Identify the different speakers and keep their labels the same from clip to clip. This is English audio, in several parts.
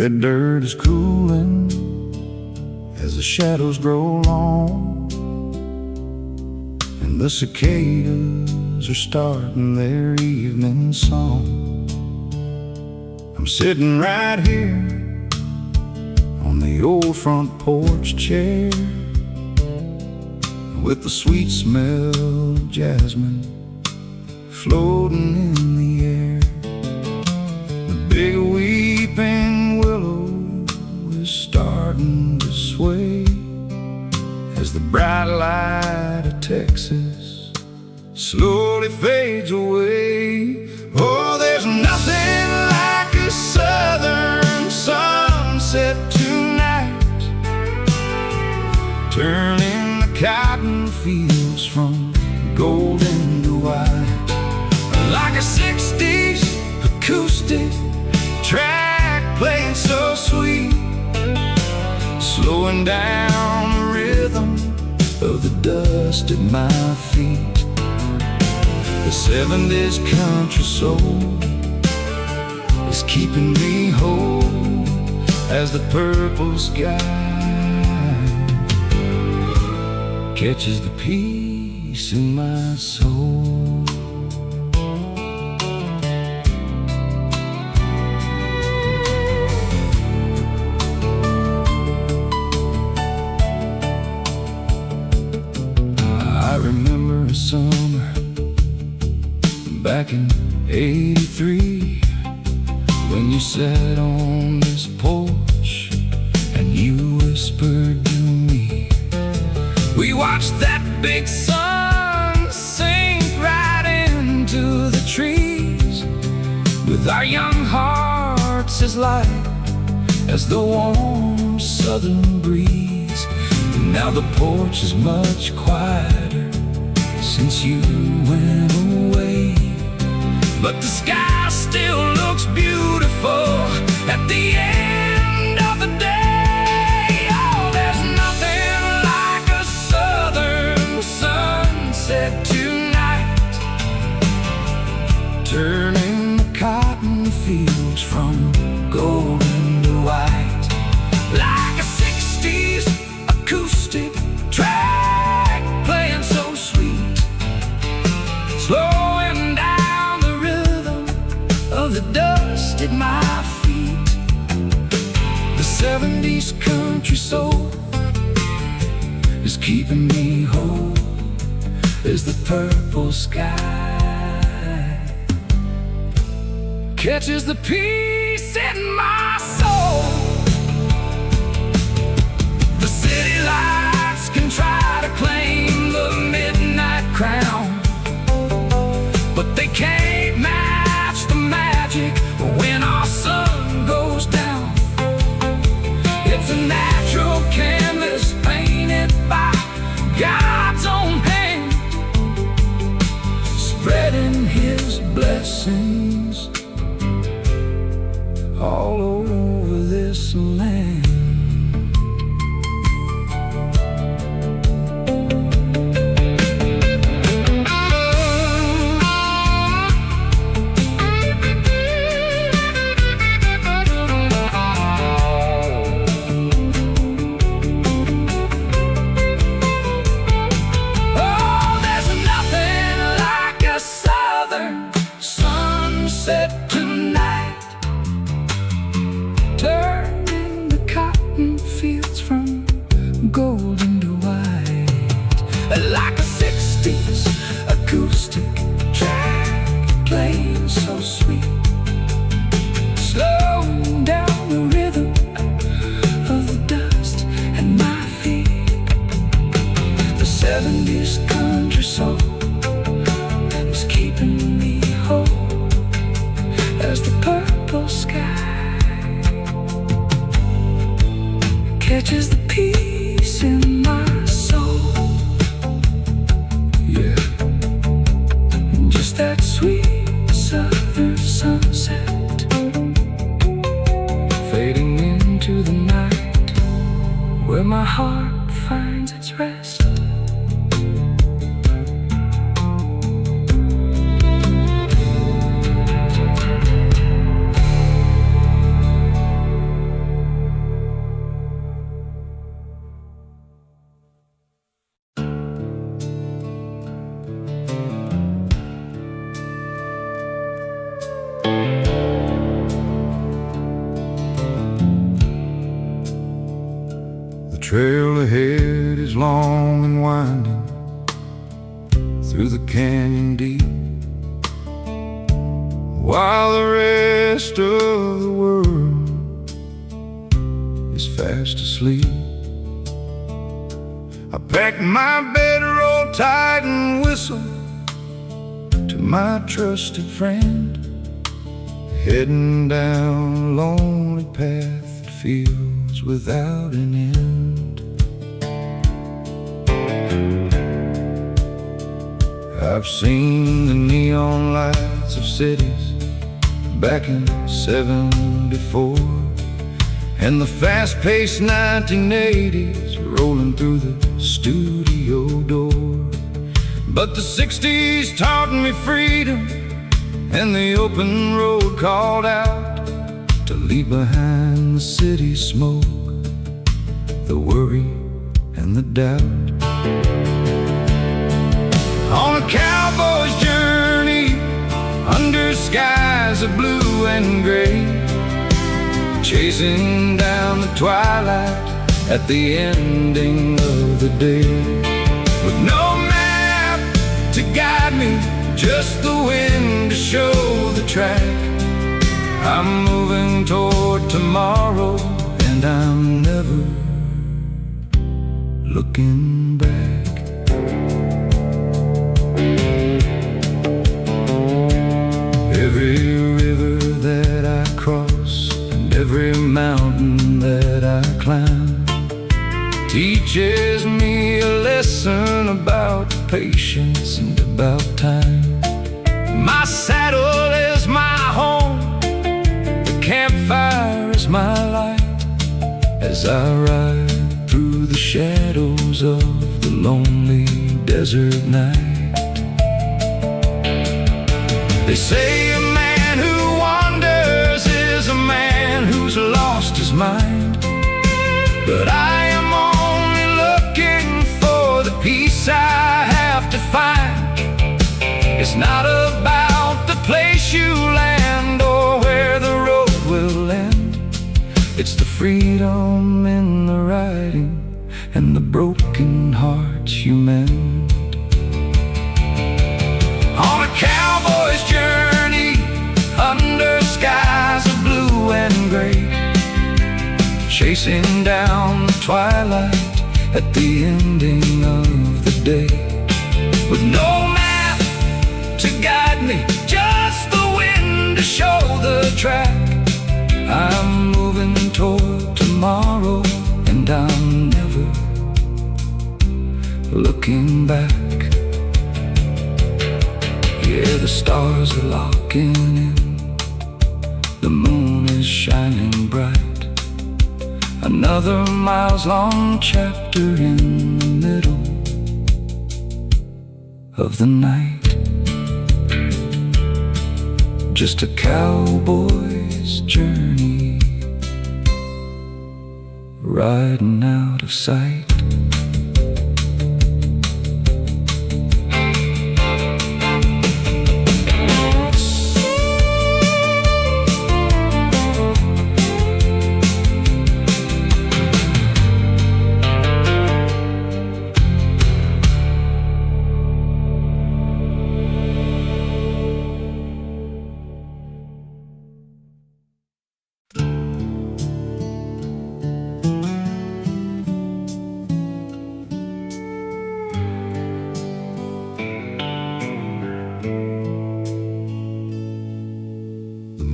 Speaker 1: red dirt is cooling as the shadows grow long, and the cicadas are starting their evening song. I'm sitting right here on the old front porch chair, with the sweet smell of jasmine floating in the air. The big weeping willow is starting to sway as the bright light of Texas slowly fades away. Oh, there's nothing like a southern sunset tonight, turning the cotton fields from golden to white, like a 60s acoustic track playing so sweet, slowing down the rhythm of the dust at my feet. The 70s country soul is keeping me whole as the purple sky catches the peace in my soul. I remember a summer back in '83 when you sat on this porch and you whispered to me. We watched that big sun sink right into the trees, with our young hearts as light as the warm southern breeze. And now the porch is much quieter since you went away, but the sky still looks beautiful at the end of the day. Oh, there's nothing like a southern sunset tonight, turning the cotton fields from golden to white, like a 60s acoustic track playing so sweet, slowing down the rhythm of the dust at my feet. The 70s country soul is keeping me whole as the purple sky catches the peace in my soul. The city lights can try to claim the midnight crown, but they can't match the magic when our sun goes down. It's a natural canvas painted by God's own hand, spreading His blessings all over this land. Sunset tonight, turning the cotton fields from golden to white, like a 60s acoustic track playing so sweet, slowing down the rhythm of the dust at my feet. The 70s country soul is keeping me whole as the purple sky catches the peace in my soul. Yeah, and just that sweet southern sunset fading into the night, where my heart finds its rest
Speaker 2: ahead is long and winding through the canyon deep, while the rest of the world is fast asleep. I pack my bedroll tight and whistle to my trusted friend, heading down a lonely path that feels without an end. I've seen the neon lights of cities back in '74, and the fast-paced 1980s rolling through the studio door. But the 60s taught me freedom, and the open road called out to leave behind the city smoke, the worry and the doubt. On a cowboy's journey under skies of blue and gray, chasing down the twilight at the ending of the day. With no map to guide me, just the wind to show the track, I'm moving toward tomorrow, and I'm never looking back. Every river that I cross and every mountain that I climb teaches me a lesson about patience and about time. My saddle is my home, the campfire is my light, as I ride through the shadows of the lonely desert night. They say a man who wanders is a man who's lost his mind, but I am only looking for the peace I have to find. It's not about the place you land or where the road will end. It's the freedom in the riding and the broken hearts you mend. On a cowboy's journey under skies of blue and gray, chasing down the twilight at the ending of the day. With no map to guide me, just the wind to show the track, I'm moving toward tomorrow, and I'm never looking back. Yeah, the stars are locking in, the moon is shining bright, another miles-long chapter in the middle of the night. Just a cowboy's journey, riding out of sight.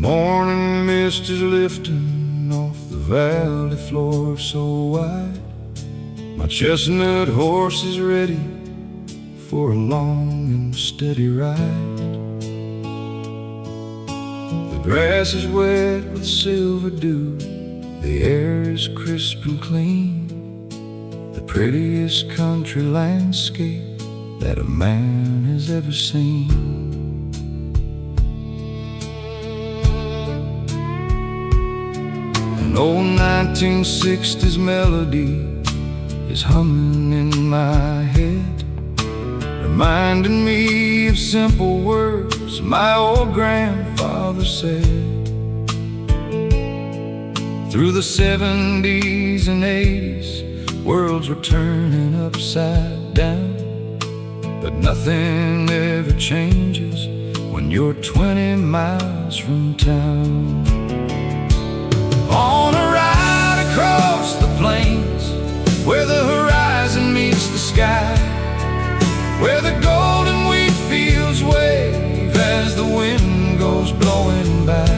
Speaker 2: Morning mist is lifting off the valley floor so wide. My chestnut horse is ready for a long and steady ride. The grass is wet with silver dew, the air is crisp and clean, the prettiest country landscape that a man has ever seen. An old 1960s melody is humming in my head, reminding me of simple words my old grandfather said. Through the 70s and 80s, Worlds were turning upside down, but nothing ever changes when you're 20 miles from town. On a ride across the plains, where the horizon meets the sky, where the golden wheat fields wave as the wind goes blowing by,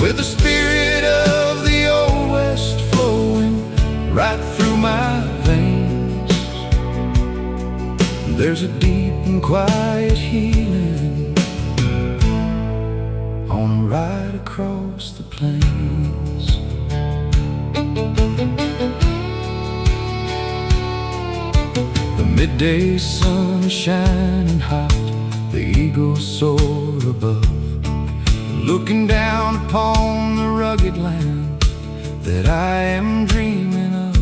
Speaker 2: with the spirit of the old West flowing right through my veins. There's a deep and quiet healing on a ride across the plains. The midday sun is shining hot, the eagles soar above, looking down upon the rugged land that I am dreaming of.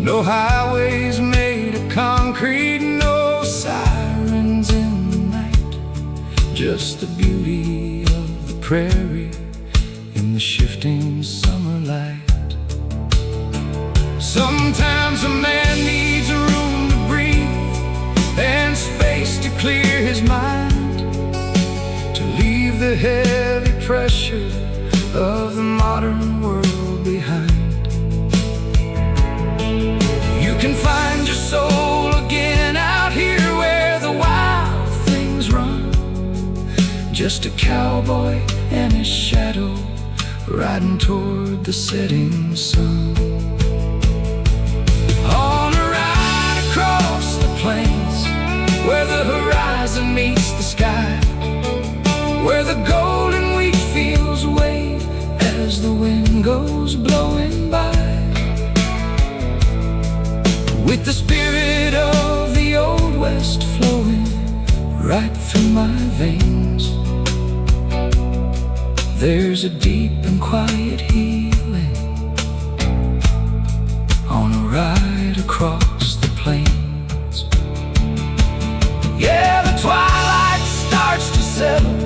Speaker 2: No highways made of concrete, no sirens in the night, just the beauty of the prairie in the shifting summer light. Sometimes a man needs a room to breathe and space to clear his mind, to leave the heavy pressure of the modern world behind. You can find your soul again out here where the wild things run, just a cowboy and his shadow riding toward the setting sun. On a ride across the plains, where the horizon meets the sky, where the golden wheat fields wave as the wind goes blowing by, with the spirit of the old West flowing right through my veins. There's a deep and quiet healing on a ride across the plains. Yeah, the twilight starts to settle,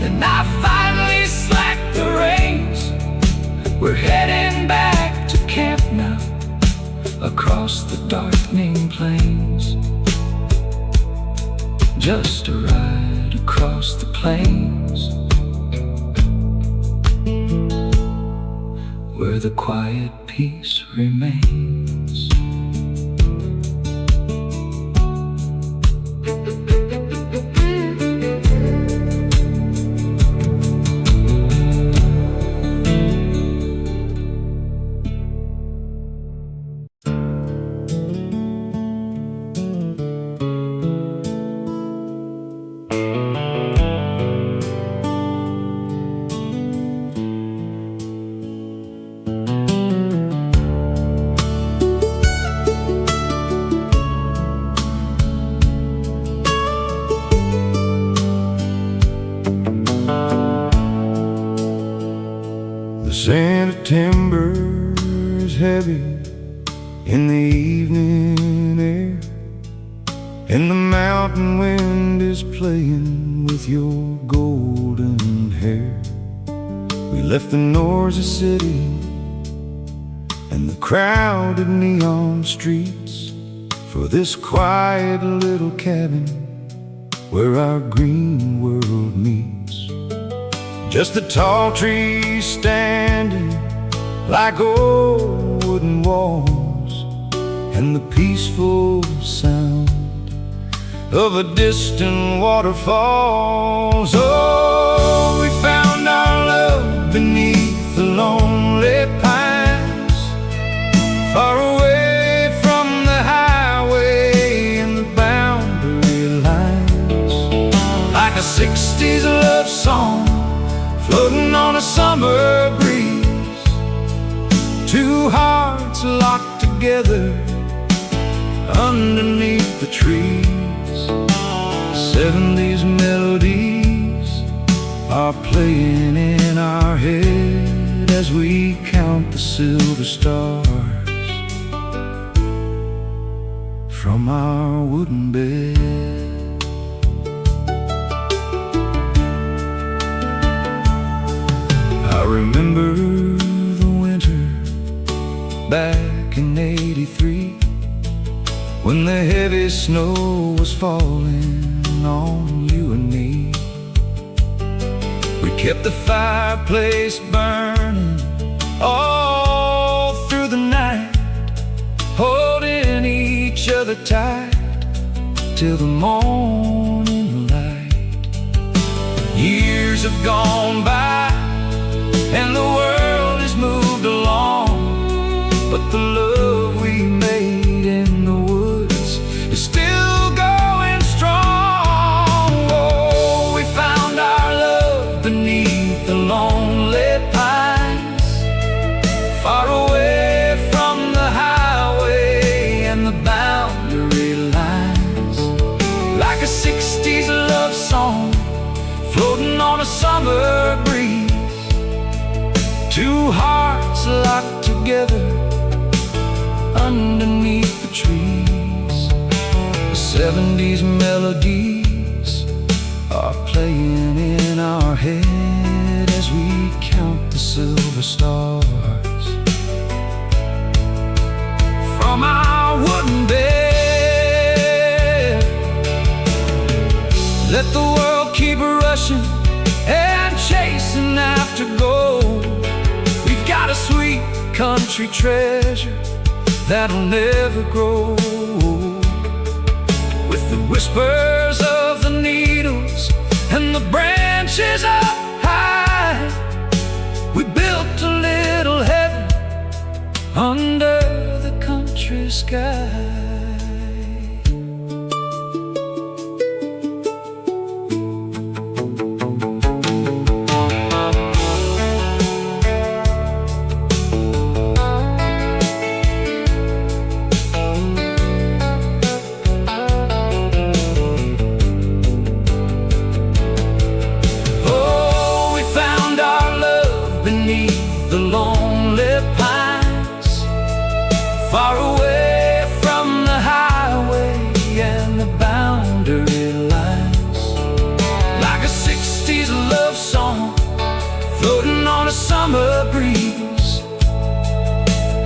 Speaker 2: and I finally slack the reins. We're heading back to camp now, across the darkening plains. Just a ride across the plains, where the quiet peace remains. The scent of timber is heavy in the evening air, and the mountain wind is playing with your golden hair. We left the noisy city and the crowded neon streets for this quiet little cabin where our green world meets. Just the tall trees standing like old wooden walls, and the peaceful sound of a distant waterfall. Oh, we found our love beneath the lonely pines, far away from the highway and the boundary lines, like a 60s love song floating on a summer breeze. Two hearts locked together underneath the trees. 70s melodies are playing in our head as we count the silver stars from our wooden bed. I remember the winter back in '83, when the heavy snow was falling on you and me. We kept the fireplace burning all through the night, holding each other tight till the morning light. Years have gone by and the world has moved along, but the love we made in the woods is still going strong. Oh, we found our love beneath the lonely pines, far away from the highway and the boundary lines. Like a 60s love song floating on a summer breeze, two hearts locked together underneath the trees. The 70s melodies are playing in our head as we count the silver stars from our wooden bed. Let the world keep rushing and chasing after gold. We've got a sweet country treasure that'll never grow. With the whispers of the needles and the branches up high, we built a little heaven under the country sky. The lonely pines, far away from the highway and the boundary lines. Like a 60s love song floating on a summer breeze,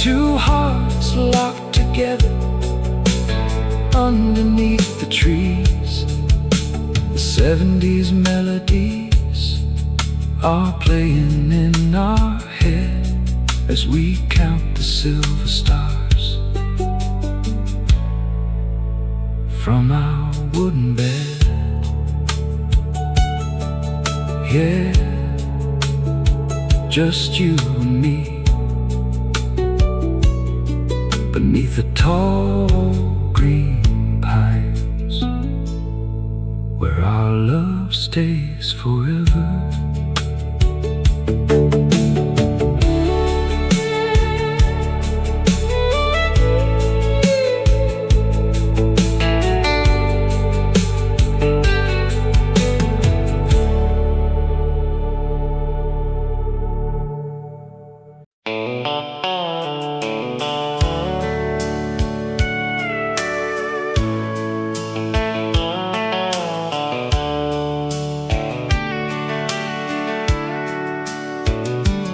Speaker 2: two hearts locked together underneath the trees. The 70s melodies are playing in our head as we count the silver stars from our wooden bed. Yeah, just you and me beneath the tall green pines, where our love stays forever.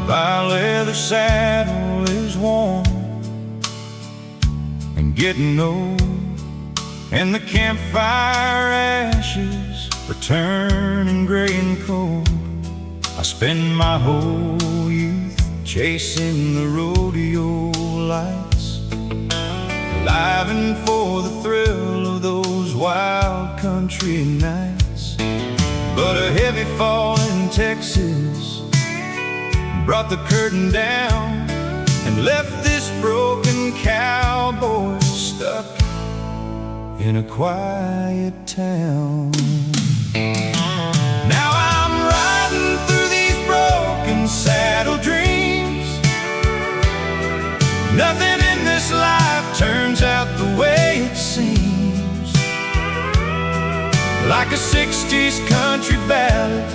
Speaker 2: My leather saddle is worn and getting old, and the campfire ashes are turning gray and cold. I spend my whole youth chasing the rodeo lights, living for the thrill of those wild country nights. But a heavy fall in Texas brought the curtain down and left this broken cowboy stuck in a quiet town. Now I'm riding through these broken saddle dreams. Nothing in this life turns out the way it seems. Like a 60s country ballad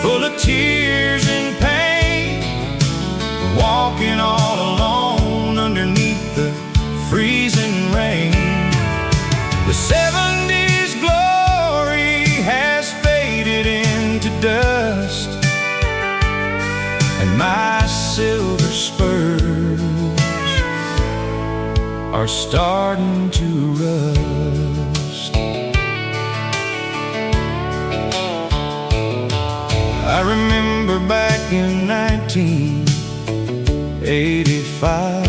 Speaker 2: full of tears and pain, walking all alone underneath the freezing rain. The 70s glory has faded into dust, and are starting to rust. I remember back in 1985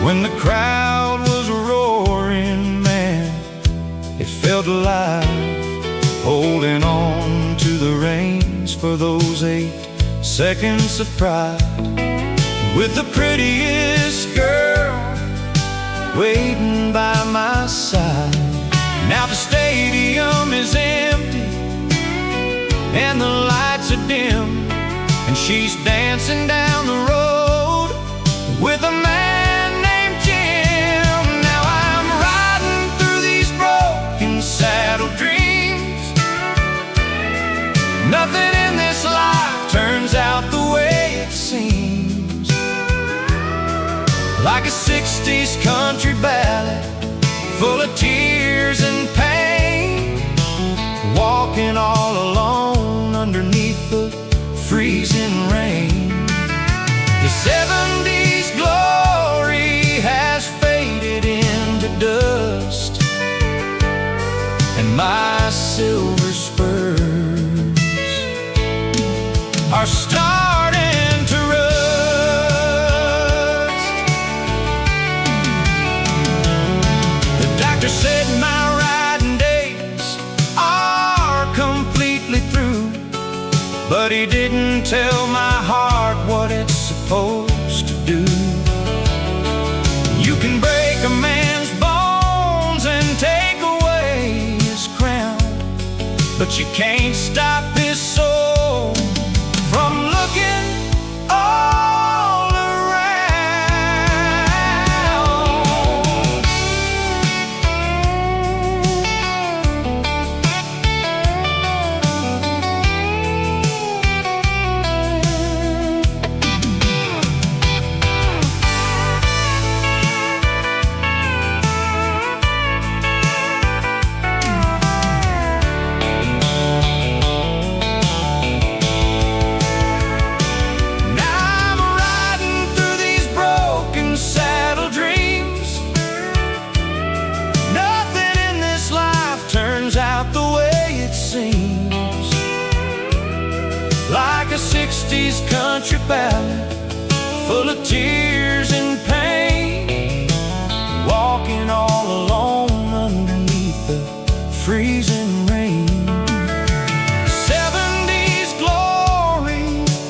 Speaker 2: when the crowd was roaring, man, it felt alive, holding on to the reins for those 8 seconds of pride, with the prettiest girl waiting by my side. Now the stadium is empty and the lights are dim, and she's dancing down the road with a man named Jim. Now I'm riding through these broken saddle dreams. Nothing in this life turns out the way it seems. Like a 60s country ballad full of tears and pain, walking all alone underneath the freezing rain. The 70s glory has faded into dust, and my silver spurs are starting to rust. The doctor said my riding days are completely through, but he didn't tell my heart what it's supposed to do. You can break a man's bones and take away his crown, but you can't stop his soul from looking all around. Like a 60s country ballad full of tears and pain, walking all alone underneath the freezing rain. 70s glory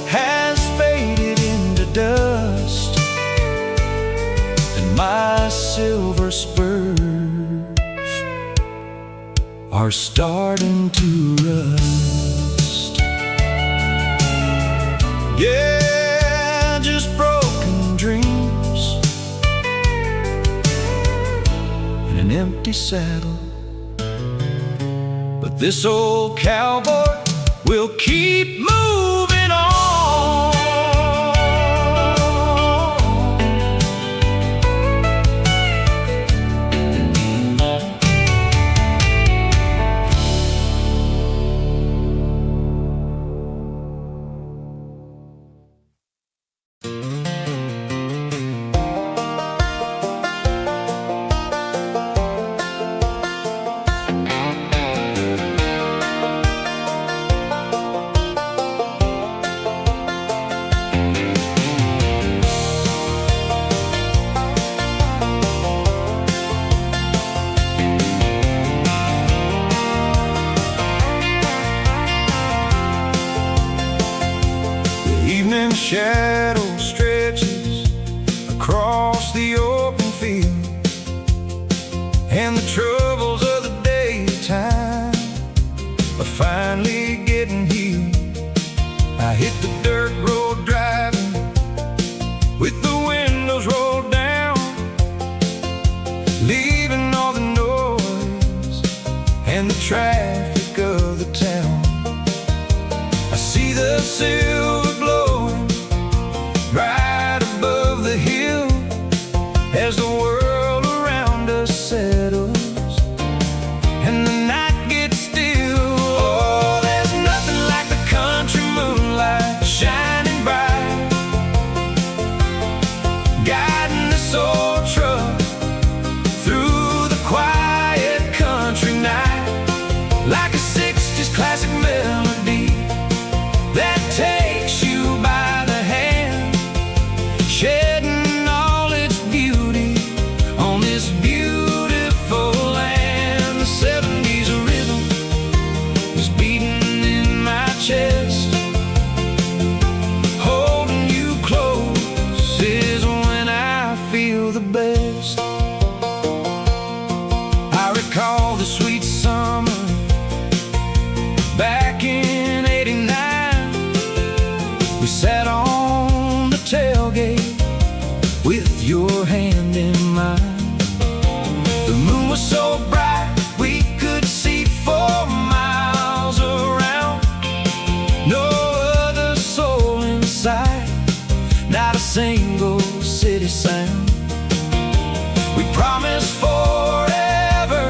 Speaker 2: has faded into dust, and my silver spurs are starting to rust. Yeah, just broken dreams in an empty saddle, but this old cowboy will keep moving on. Shadow stretches across the open field, and the troubles of the daytime are finally getting healed. I hit the dirt road driving with the windows rolled down, leaving all the noise and the traffic of the town. I see the silver glowing right above the hill as the world around us settles and the night gets still. Oh, there's nothing like the country moonlight shining bright, guiding this old truck best. I recall the sweet summer back in '89. We sat on the tailgate with your hand in mine. The moon was so bright we could see 4 miles around. No other soul in sight, not a single city sound. We promised forever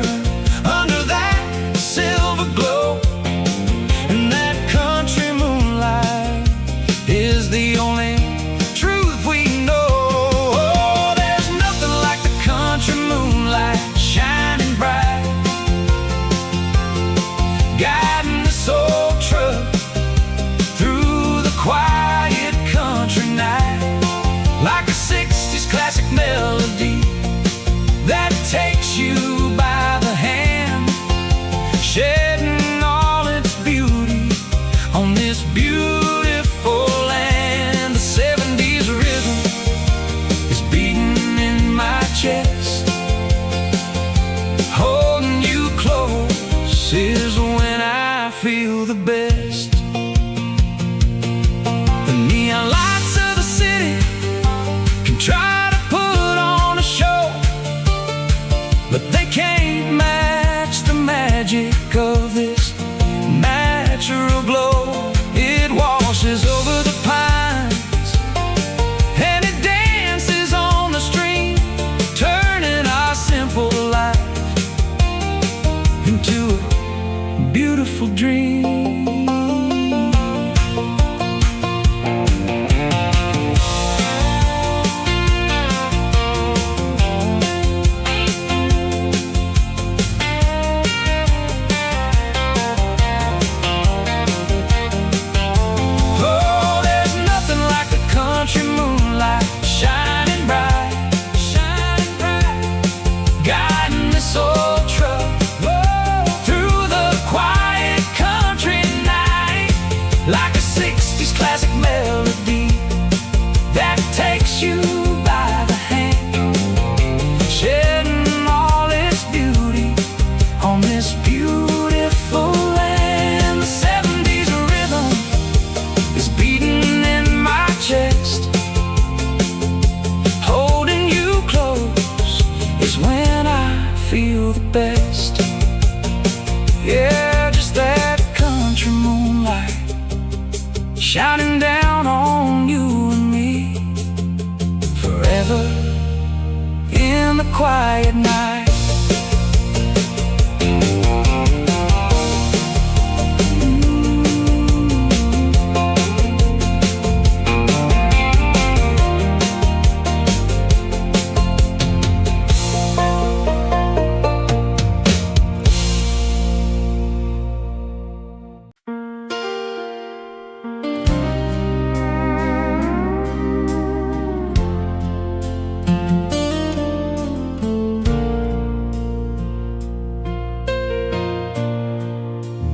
Speaker 2: under that silver glow, and that country moonlight is the only truth we know. Oh, there's nothing like the country moonlight shining bright, guiding this old truck through the quiet country night, like a 60s classic melody that takes you by the hand, shedding all its beauty on this beautiful land. The 70s rhythm is beating in my chest. Holding you close is when I feel the best. The neon lights of the city can try to put on a show, but they can't match the magic of this natural glow. It washes over the pines and it dances on the stream, turning our simple life into a beautiful dream. Like a 60s classic melody that takes you by the hand, shedding all its beauty on this beautiful land. The 70s rhythm is beating in my chest. Holding you close is when I feel the best. Yeah, just that country moonlight shining down on you and me, forever in the quiet night.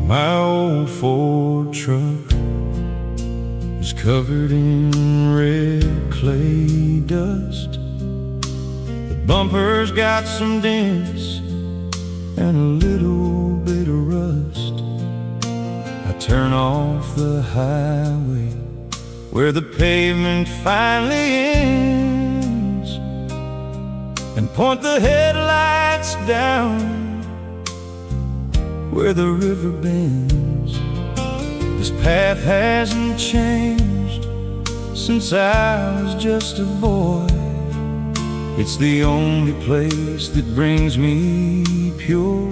Speaker 2: My old Ford truck is covered in red clay dust. The bumper's got some dents and a little bit of rust. I turn off the highway where the pavement finally ends and point the headlights down where the river bends. This path hasn't changed since I was just a boy. It's the only place that brings me pure,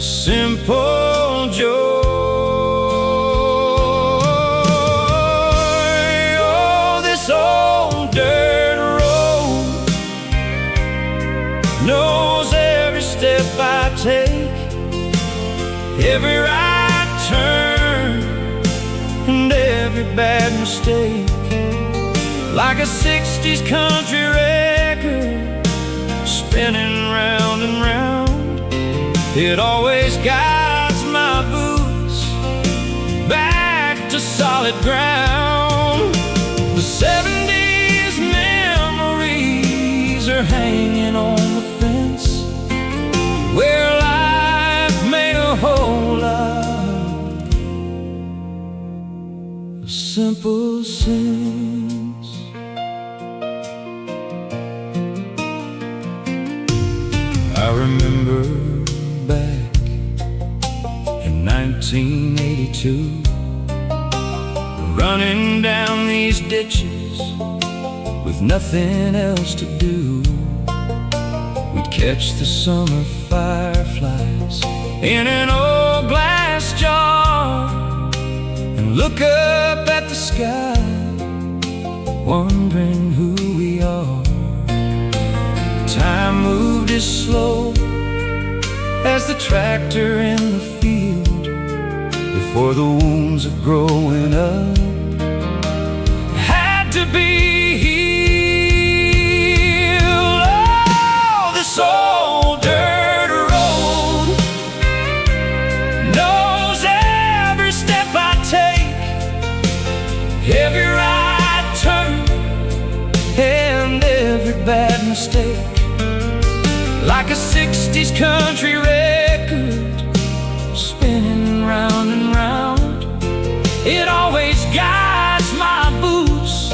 Speaker 2: simple joy. Oh, this old dirt road knows every step I take, every right turn and every bad mistake. Like a 60s country record spinning round and round, it always guides my boots back to solid ground. The 70s memory
Speaker 1: are hanging on the fence where life made a whole lot of simple sense. I remember back in 1982, running down these ditches with nothing else to do. We'd catch the summer fireflies in an old glass jar and look up at the sky, wondering who we are. Time moved as slow as the tractor in the field before the wounds of growing up had to be healed. Oh, this old dirt road knows every step I take, every right turn and every bad mistake. Like a 60s country record spinning round and round, it always guides my boots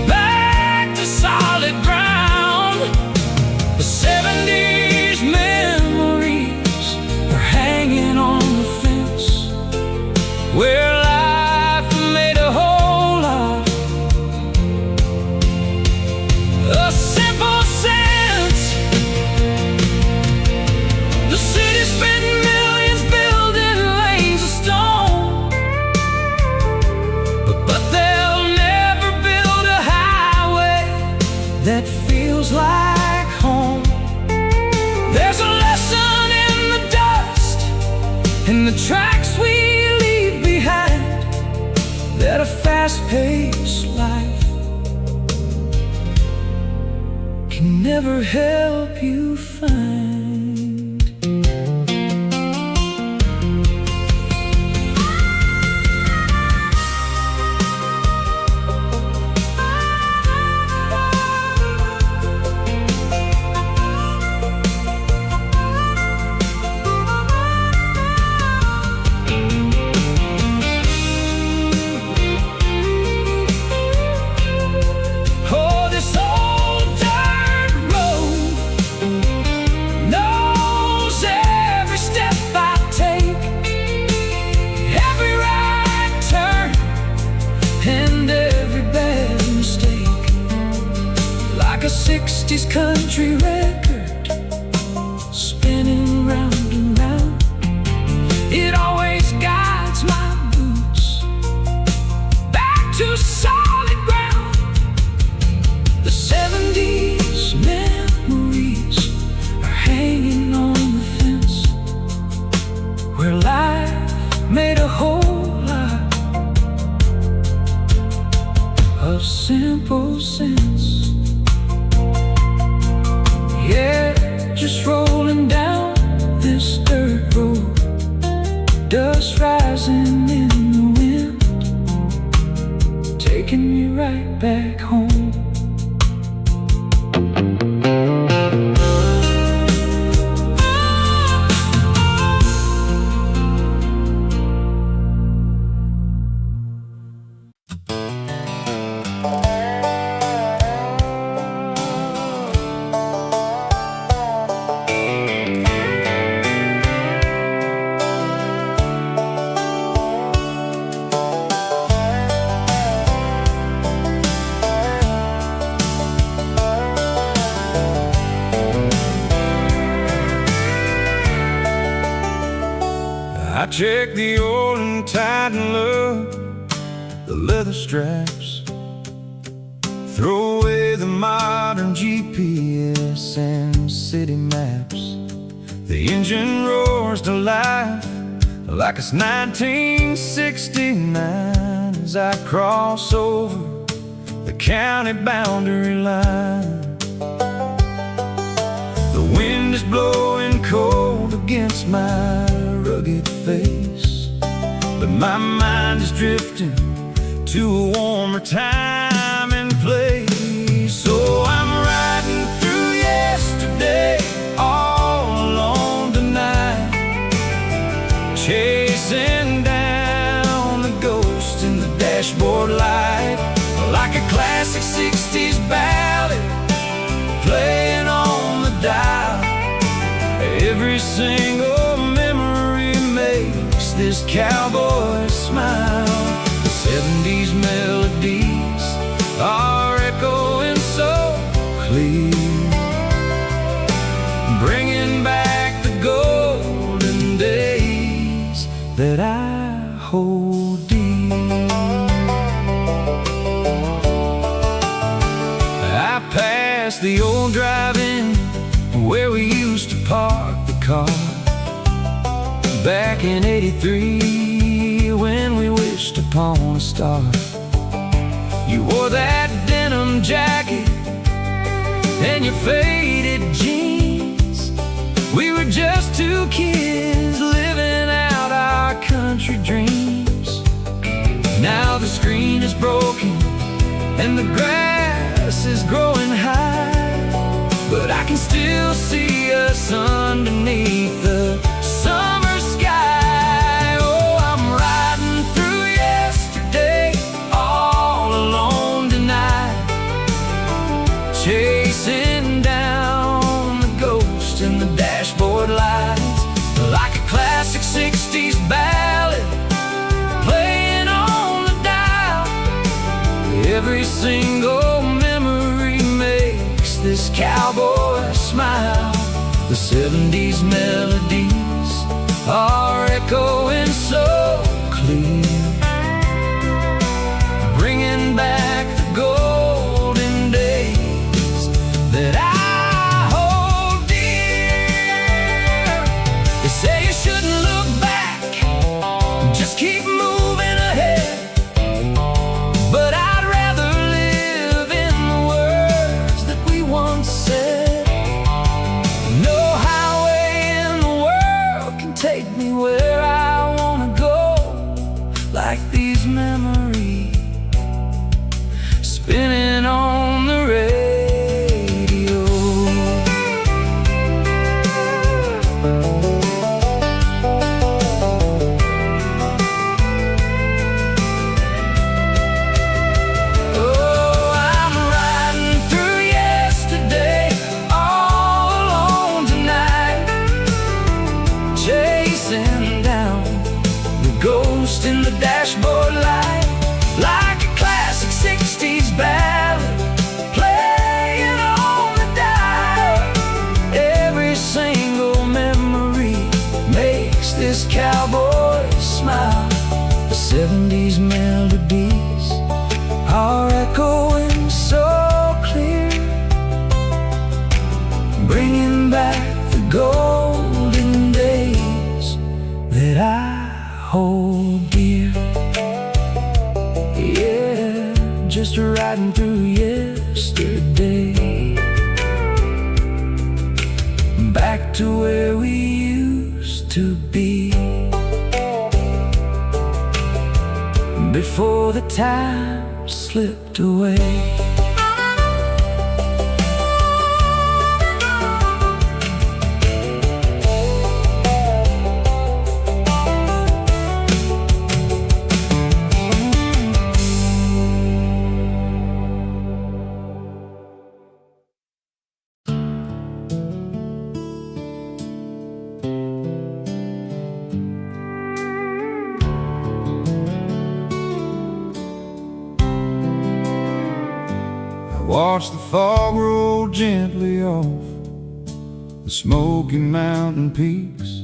Speaker 1: back to solid ground. The 70s memories are hanging on the fence where life made a whole lot of simple sense. The city spent millions building lanes of stone, but they'll never build a highway that feels like home. There's a lesson in the dust, in the tracks we leave behind, that a fast-paced life can never help you find. Oh, this old dirt road knows every step I take, every right turn and every bad mistake. Like a 60s country record spinning round and round, it always guides my boots back to solid ground. The 70s memories are hanging on the fence where life made a whole lot of simple sense. Yeah, just rolling down this dirt road, dust rising in the wind, taking me right back home. I check the old and tighten up the leather straps, throw away the modern GPS and city maps. The engine roars to life like it's 1969 as I cross over the county boundary line. The wind is blowing cold against my rugged face, but my mind is drifting to a warmer time and place. So I'm riding through
Speaker 2: single memory makes this cowboy smile. The 70s melodies are echoing so clear, bringing back the golden days that I hold dear. I passed the old drive-in where we used to park the car back in '83 when we wished upon a star. You wore that denim jacket and your faded jeans. We were just two kids living out our country dreams. Now the screen is broken and the grass is growing high, but I can still see us underneath the summer sky. Oh, I'm riding through yesterday all alone tonight, chasing down the ghost in the dashboard lights, like a classic 60s ballad playing on the dial. Every single memory makes this cowboy smile. The 70s melodies are echoing so clear, bringing back the golden days that I hold dear. They say you shouldn't look back, just keep moving ahead, but I'd rather live in the words that we once said. No highway in the world can take me where I wanna go, like these memories spinning on the radio. Oh, I'm riding through yesterday all alone tonight, chasing down the ghost in the dashboard light, like a classic 60s ballad playing on the dial. Every single memory makes this cowboy smile. The 70s melodies are echoing so clear, bringing back the golden days that I hold dear. Yeah, just riding through yesterday, back to where we used to be, before the time slipped away. Watch the fog roll gently off the Smoky Mountain peaks,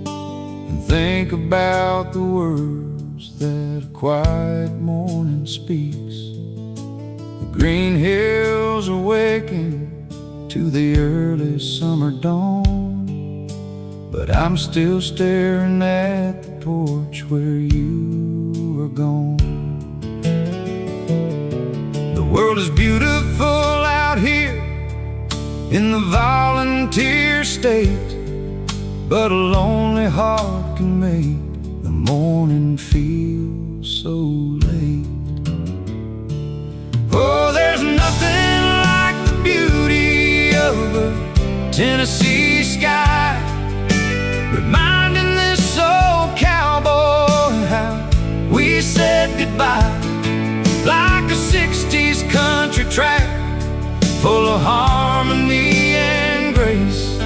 Speaker 2: and think about the words that a quiet morning speaks. The green hills awaken to the early summer dawn, but I'm still staring at the porch where you were gone. The world is beautiful out here in the volunteer state, but a lonely heart can make the morning feel so late. Oh, there's nothing like the beauty of a Tennessee sky, reminding this old cowboy how we said goodbye. Like a 60s country track full of harmony and grace,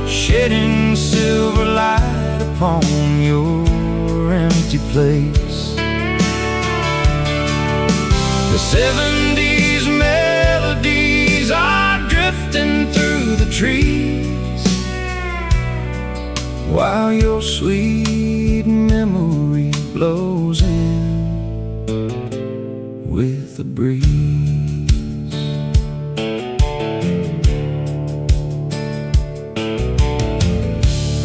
Speaker 2: shedding silver upon your empty place. The 70s melodies are drifting through the trees, while your sweet memory blows in with the breeze.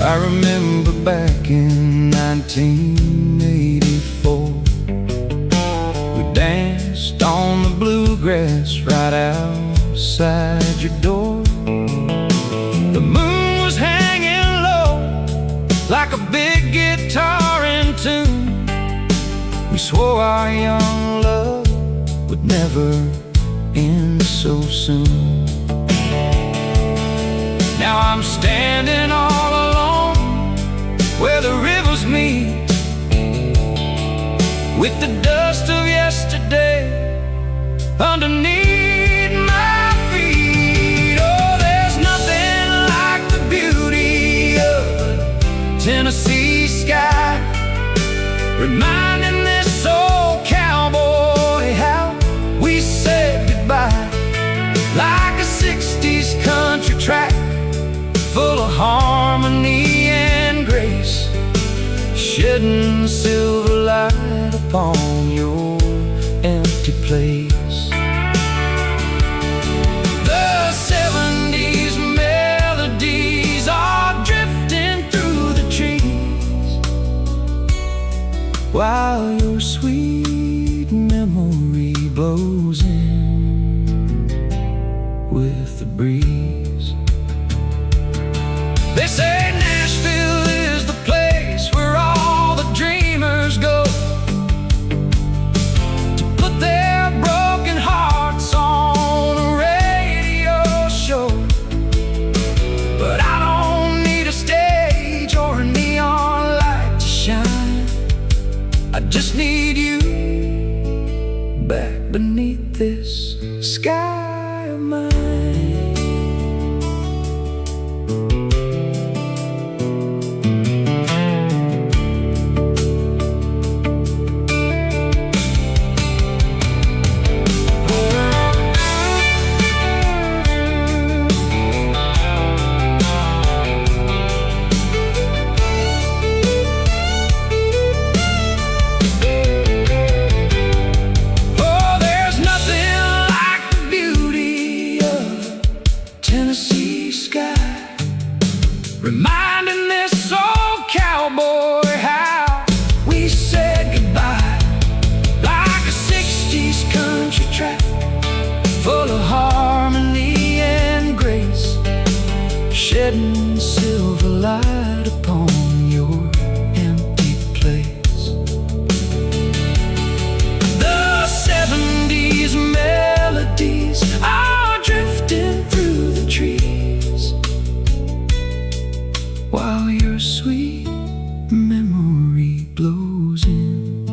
Speaker 2: I remember back in 1984, we danced on the bluegrass right outside your door. The moon was hanging low like a big guitar in tune. We swore our young love would never end so soon. Now I'm standing all alone where the rivers meet, with the dust of yesterday underneath my feet. Oh, there's nothing like the beauty of a Tennessee sky, reminding this old cowboy how we said goodbye. Like a 60s country track, full of harmony and grace, shedding silver light upon your empty place. The 70s melodies are drifting through the trees, while your sweet memory blows in with the breeze. They say Nashville is the place where all the dreamers go to put their broken hearts on a radio show. But I don't need a stage or a neon light to shine. I just need you back beneath this sky of mine. Reminding this old cowboy how we said goodbye. Like a 60s country track, full of harmony and grace, shedding silver light upon your empty place. The 70s melodies are drifting through the trees, while your sweet memory blows in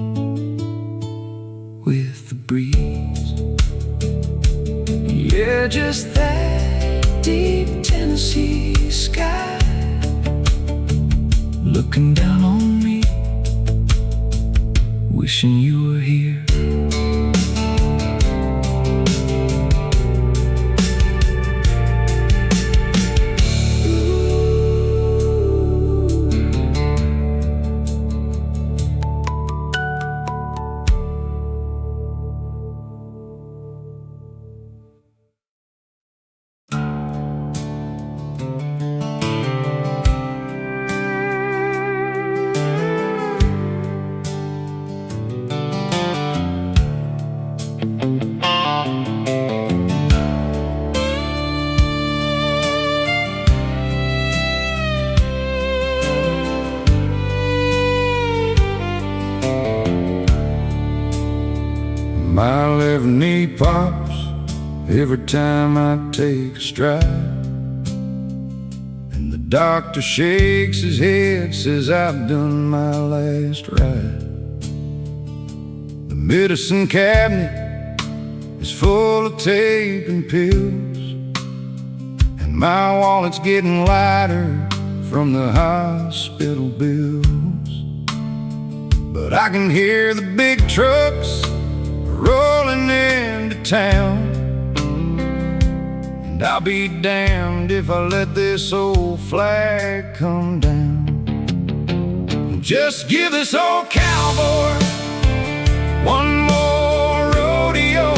Speaker 2: with the breeze. Yeah, just that deep Tennessee sky looking down on me, wishing you were here. My left knee pops every time I take a stride, and the doctor shakes his head, says I've done my last ride. The medicine cabinet is full of tape and pills, and my wallet's getting lighter from the hospital bills. But I can hear the big trucks rolling into town, and I'll be damned if I let this old flag come down. Just give this old cowboy one more rodeo,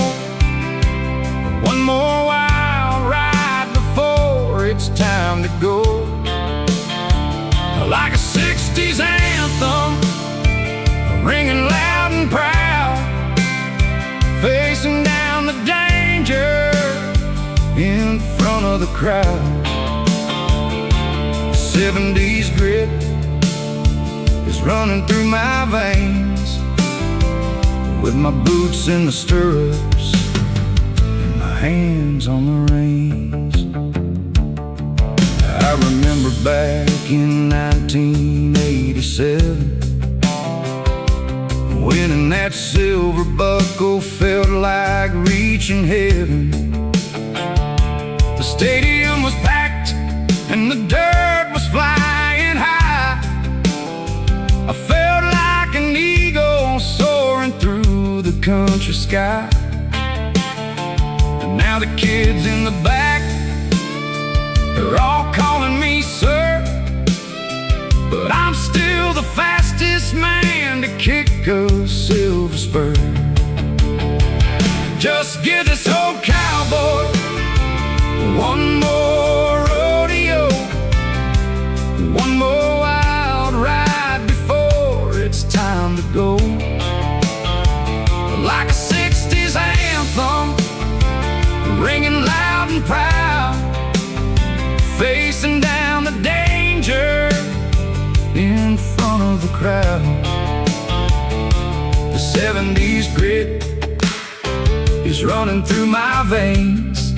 Speaker 2: one more wild ride before it's time to go. Like a 60s anthem, ringing loud and proud, facing down the danger in front of the crowd. 70s grit is running through my veins, with my boots in the stirrups and my hands on the reins. I remember back in 1987, winning that silver buckle felt like reaching heaven. The stadium was packed and the dirt was flying high. I felt like an eagle soaring through the country sky. And now the kids in the back, they're all calling me sir, but I'm still the fastest man to kick a silver spur. Just give this old cowboy one more rodeo, one more wild ride before it's time to go. Like a 60s anthem, ringing loud and proud, facing down the danger in front of the crowd. The 70s grit is running through my veins,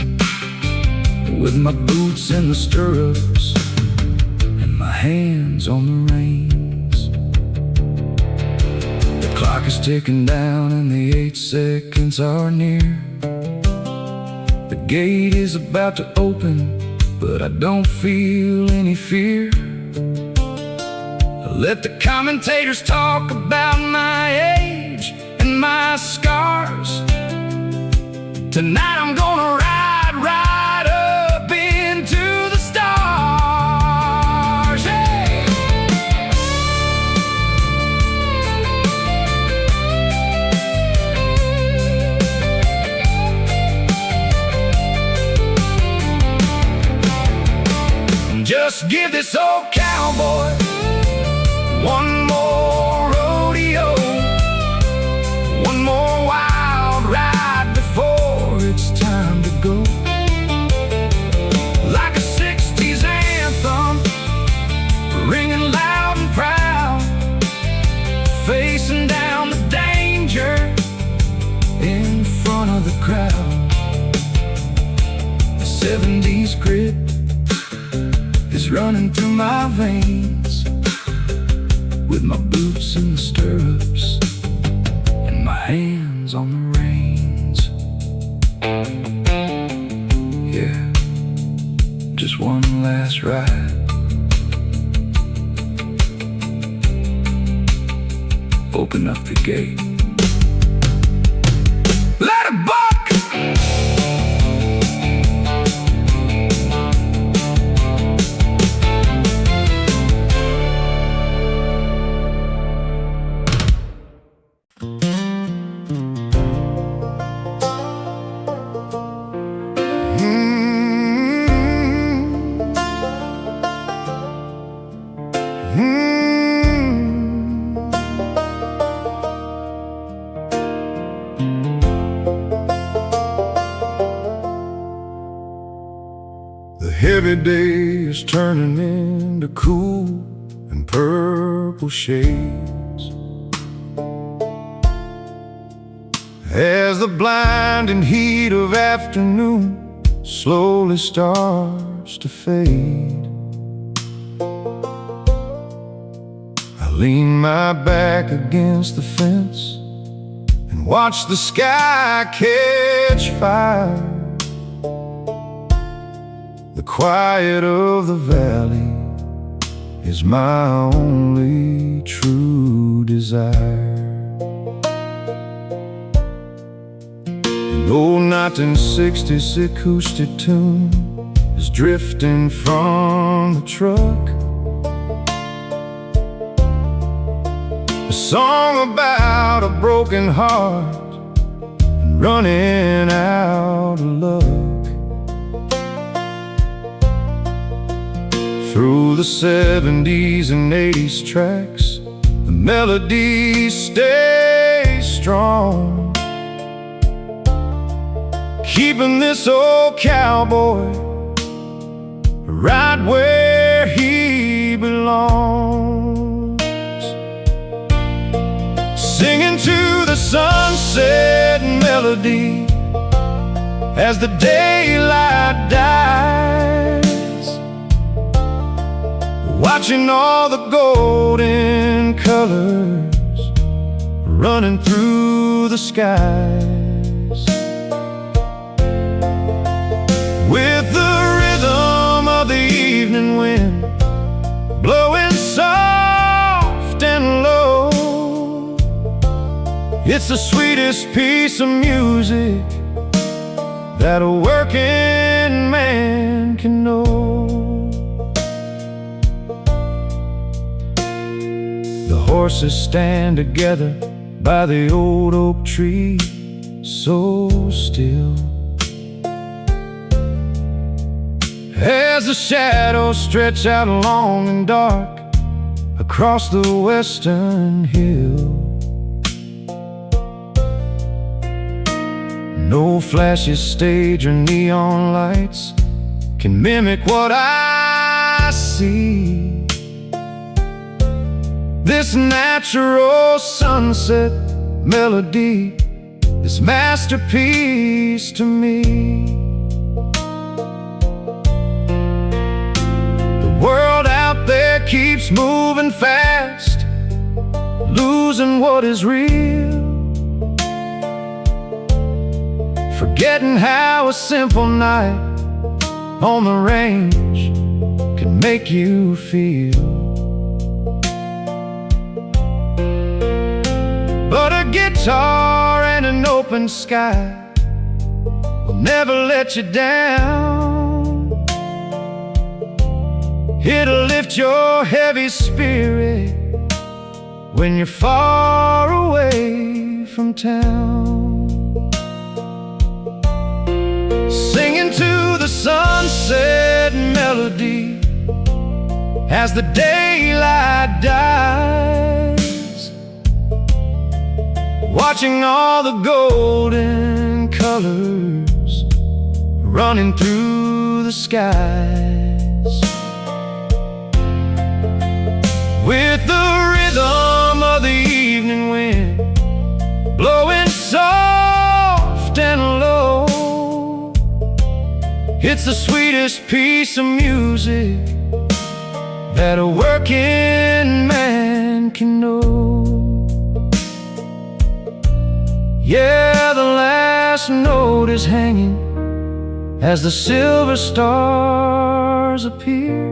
Speaker 2: with my boots in the stirrups and my hands on the reins. The clock is ticking down and the 8 seconds are near. The gate is about to open, but I don't feel any fear. Let the commentators talk about my age and my scars. Tonight I'm gonna ride right up into the stars. Hey! Just give this old cowboy one more rodeo, one more wild ride before it's time to go. Like a 60s anthem, ringing loud and proud, facing down the danger in front of the crowd. The 70s grit is running through my veins, with my boots in the stirrups and my hands on the reins. Yeah, just one last ride, open up the gate, let it buck! Every day is turning into cool and purple shades, as the blinding heat of afternoon slowly starts to fade. I lean my back against the fence and watch the sky catch fire. The quiet of the valley is my only true desire. An old 1960s acoustic tune is drifting from the truck, a song about a broken heart and running out of luck. Through the 70s and 80s tracks, the melody stays strong, keeping this old cowboy right where he belongs. Singing to the sunset melody as the daylight dies, watching all the golden colors running through the skies. With the rhythm of the evening wind blowing soft and low, it's the sweetest piece of music that a working man can know. The horses stand together by the old oak tree, so still, as the shadows stretch out long and dark across the western hill. No flashy stage or neon lights can mimic what I see. This natural sunset melody, this masterpiece to me. The world out there keeps moving fast, losing what is real, forgetting how a simple night on the range can make you feel. But a guitar and an open sky will never let you down. It'll lift your heavy spirit when you're far away from town. Singing to the sunset melody as the daylight dies, watching all the golden colors running through the skies. With the rhythm of the evening wind blowing soft and low, it's the sweetest piece of music that a working man can know. Yeah, the last note is hanging as the silver stars appear.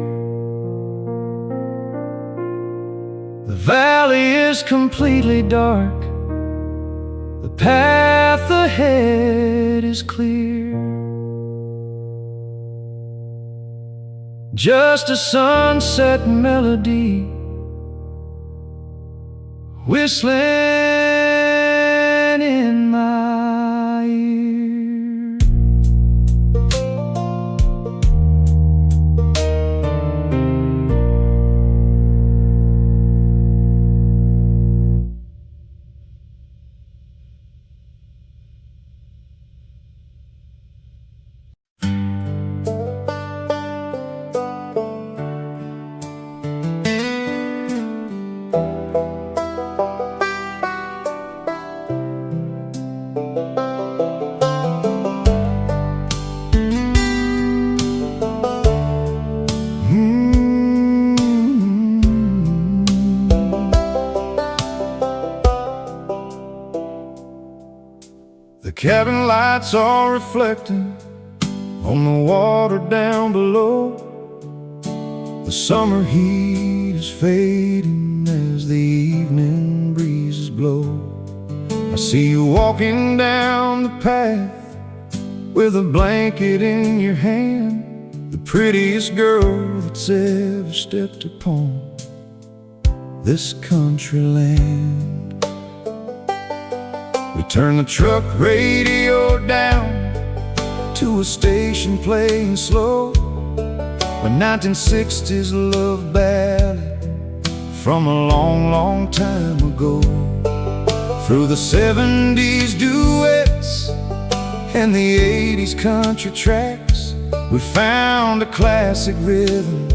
Speaker 2: The valley is completely dark, the path ahead is clear. Just a sunset melody whistling in my ear. The cabin lights are reflecting on the water down below. The summer heat is fading as the evening breezes blow. I see you walking down the path with a blanket in your hand, the prettiest girl that's ever stepped upon this country land. We turn the truck radio down to a station playing slow, a 1960s love ballad from a long, long time ago. Through the 70s duets and the 80s country tracks, we found a classic rhythm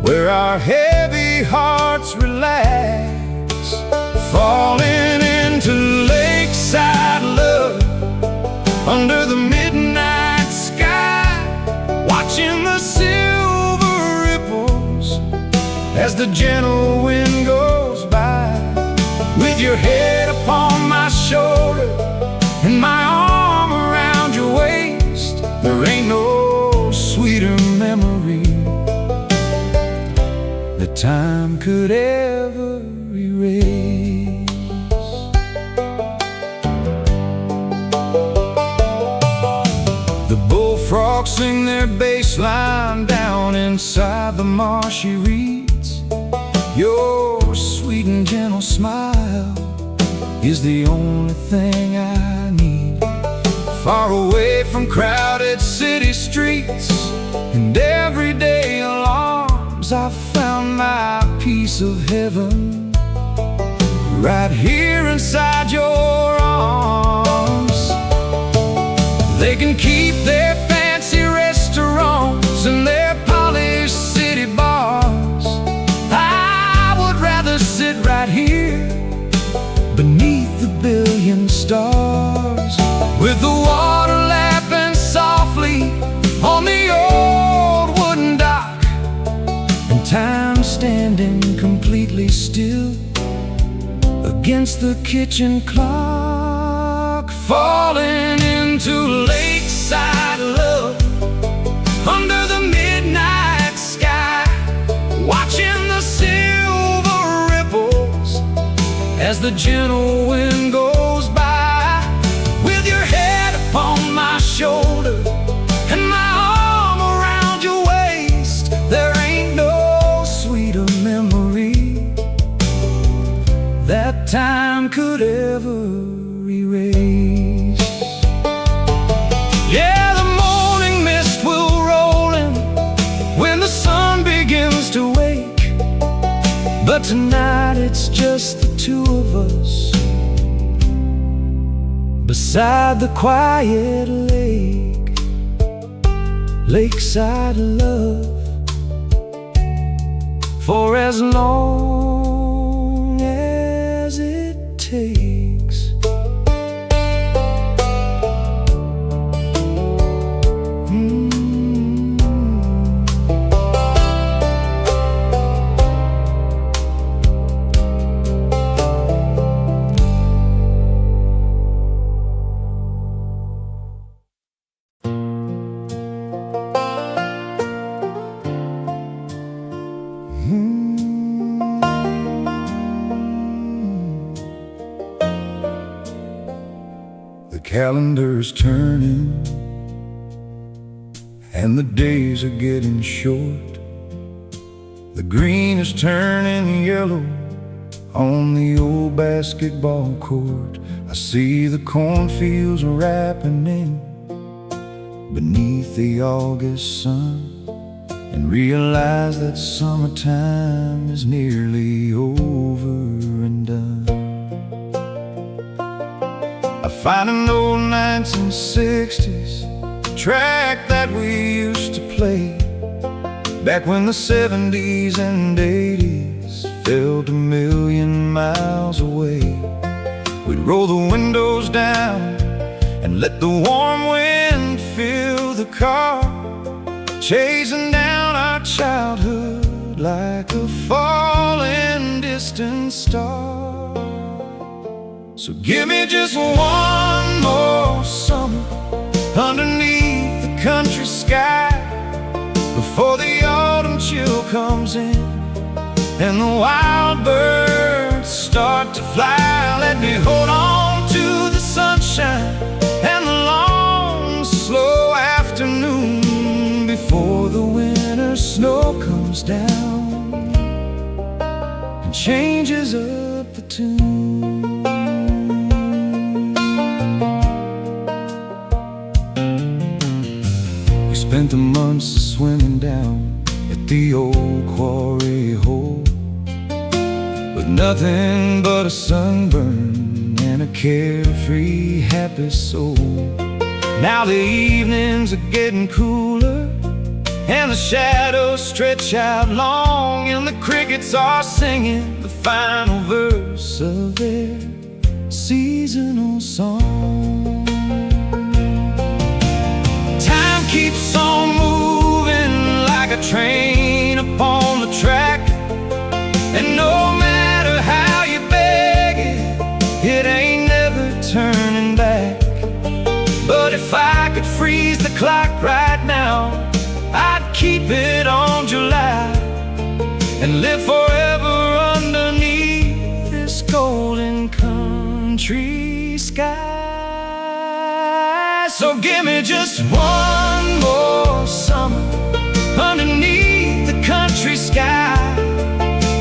Speaker 2: where our heavy hearts relax, falling into lakeside love under the midnight sky, watching the silver ripples as the gentle wind goes by. With your head upon my shoulder and my arm around your waist, there ain't no sweeter memory that time could ever erase. The bullfrogs sing their bass line down inside the marshy reeds. Your sweet and gentle smile is the only thing I need. Far away from crowded city streets and everyday alarms, I found my piece of heaven right here inside your arms. They can keep their fancy restaurants and their polished city bars. I would rather sit right here beneath the billion stars, with the water lapping softly on the old wooden dock, and time standing completely still against the kitchen clock, falling into lakeside love under the midnight sky, watching the silver ripples as the gentle wind goes by. With your head upon my shoulder and my arm around your waist, there ain't no sweeter memory that time could ever erase. Yeah, the morning mist will roll in when the sun begins to wake, but tonight it's just the two of us beside the quiet lake, lakeside love, for as long as it takes. The calendar's turning and the days are getting short. The green is turning yellow on the old basketball court. I see the cornfields wrapping in beneath the August sun, and realize that summertime is nearly over and done. I find an old 1960s track that we used to play back when the 70s and 80s felt a million miles away. We'd roll the windows down and let the warm wind fill the car, chasing down our childhood like a falling distant star. So give me just one more summer underneath the country sky before the autumn chill comes in and the wild birds start to fly. Let me hold on to the sunshine and the long, slow afternoon before the winter snow comes down and changes up the tune. We spent the months swimming down at the old quarry hole, with nothing but a sunburn and a carefree, happy soul. Now the evenings are getting cooler, and the shadows stretch out long, and the crickets are singing the final verse of their seasonal song. Time keeps on moving like a train upon the track, and no matter how you beg it, it ain't never turning back. But if I could freeze the clock right now, I'd keep it on July and live forever underneath this golden country sky. So give me just one more summer underneath the country sky,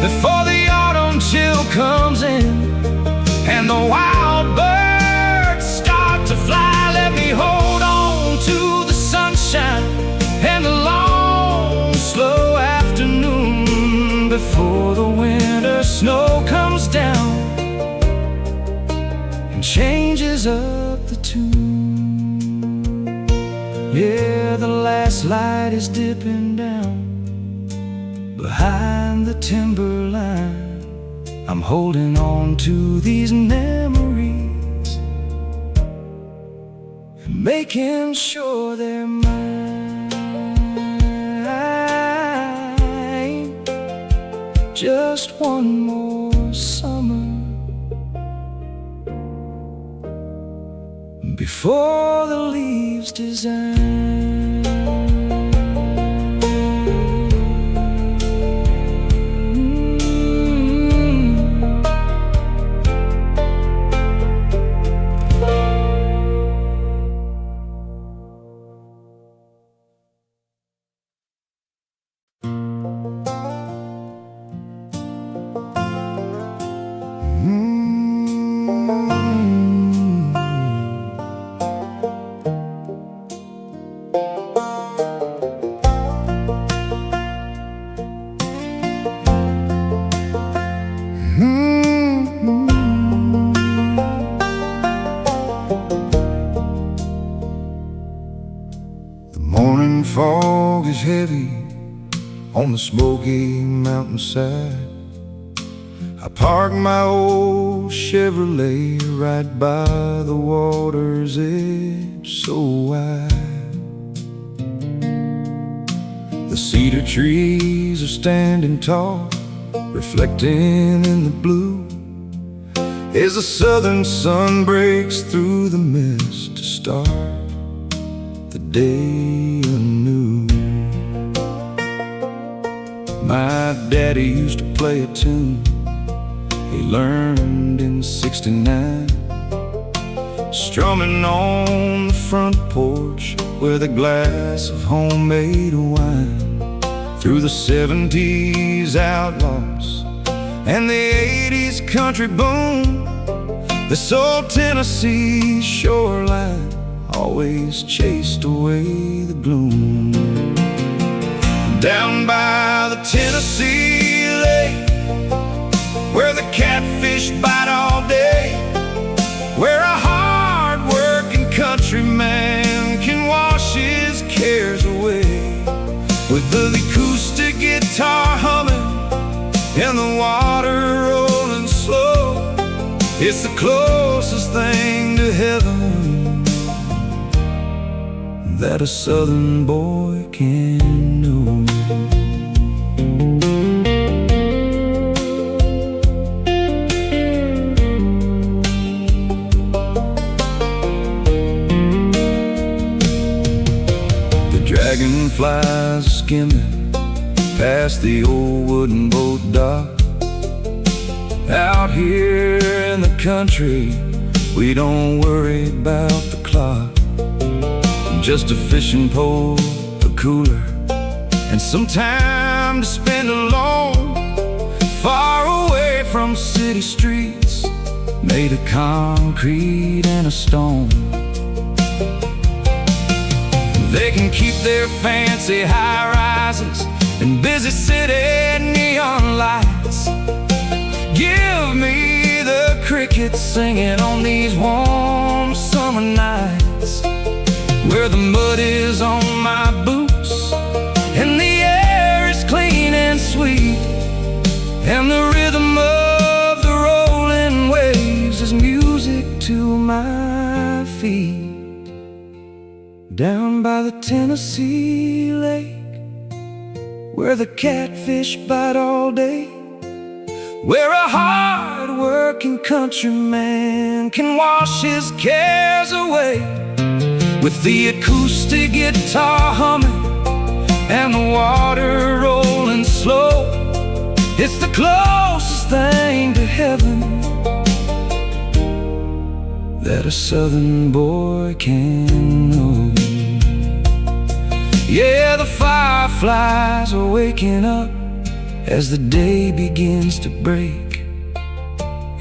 Speaker 2: before the autumn chill comes in and the wild birds start to fly. Let me hold on to the sunshine and the long, slow afternoon before the winter snow comes down and changes up the tune. Yeah, the last light is dipping down behind the timberline. I'm holding on to these memories and making sure they're mine. Just one more summer before the leaves design. Fog is heavy on the smoky mountainside. I park my old Chevrolet right by the water's edge, so wide. The cedar trees are standing tall, reflecting in the blue, as the southern sun breaks through the mist to start the day anew. My daddy used to play a tune he learned in '69, strumming on the front porch with a glass of homemade wine. Through the '70s outlaws and the '80s country boom, this old Tennessee shoreline always chased away the gloom. Down by the Tennessee lake, where the catfish bite all day, where a hard-working countryman can wash his cares away, with the acoustic guitar humming and the water rolling slow. It's the closest thing to heaven that a southern boy can know. The dragonflies are skimming past the old wooden boat dock. Out here in the country, we don't worry about the clock. Just a fishing pole, a cooler, and some time to spend alone, far away from city streets made of concrete and a stone. They can keep their fancy high-rises and busy city neon lights. Give me the crickets singing on these warm summer nights, where the mud is on my boots and the air is clean and sweet, and the rhythm of the rolling waves is music to my feet. Down by the Tennessee lake, where the catfish bite all day, where a hard-working countryman can wash his cares away, with the acoustic guitar humming and the water rolling slow. It's the closest thing to heaven that a southern boy can know. Yeah, the fireflies are waking up as the day begins to break,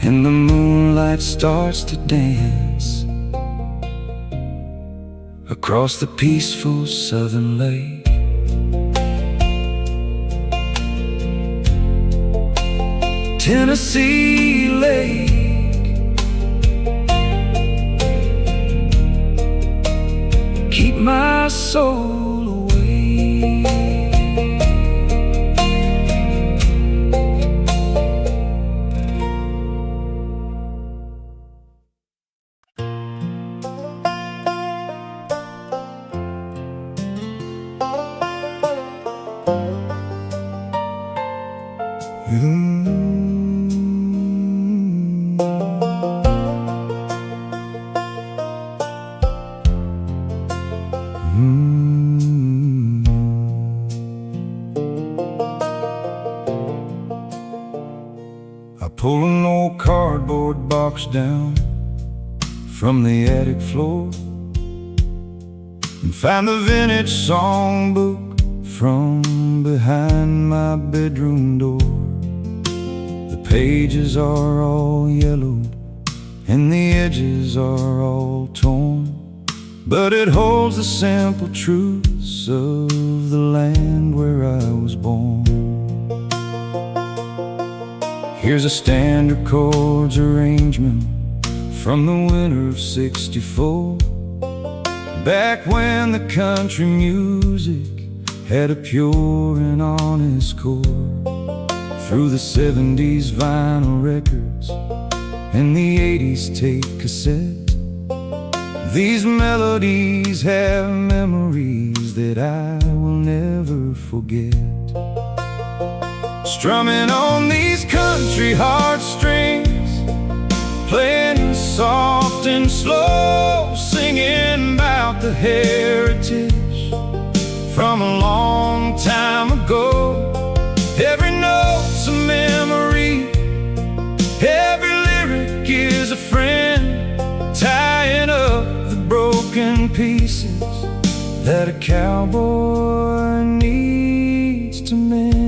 Speaker 2: and the moonlight starts to dance across the peaceful southern lake. Tennessee Lake, keep my soul away. I pull an old cardboard box down from the attic floor and find the vintage songbook from behind my bedroom door. The pages are all yellowed and the edges are all torn, but it holds the simple truths of the land where I was born. Here's a standard chords arrangement from the winter of '64, back when the country music had a pure and honest chord. Through the '70s vinyl records and the '80s tape cassette, these melodies have memories that I will never forget. Strumming on these country heartstrings, playing soft and slow, singing about the heritage from a long time ago. Every note's a memory, every lyric is a friend, tying up the broken pieces that a cowboy needs to mend.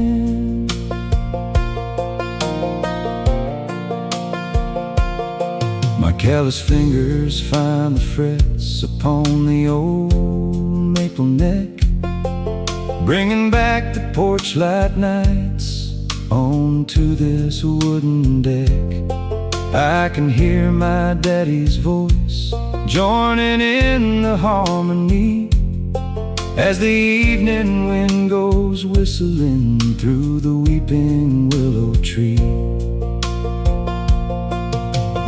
Speaker 2: My callous fingers find the frets upon the old maple neck, bringing back the porch light nights onto this wooden deck. I can hear my daddy's voice joining in the harmony as the evening wind goes whistling through the weeping willow tree.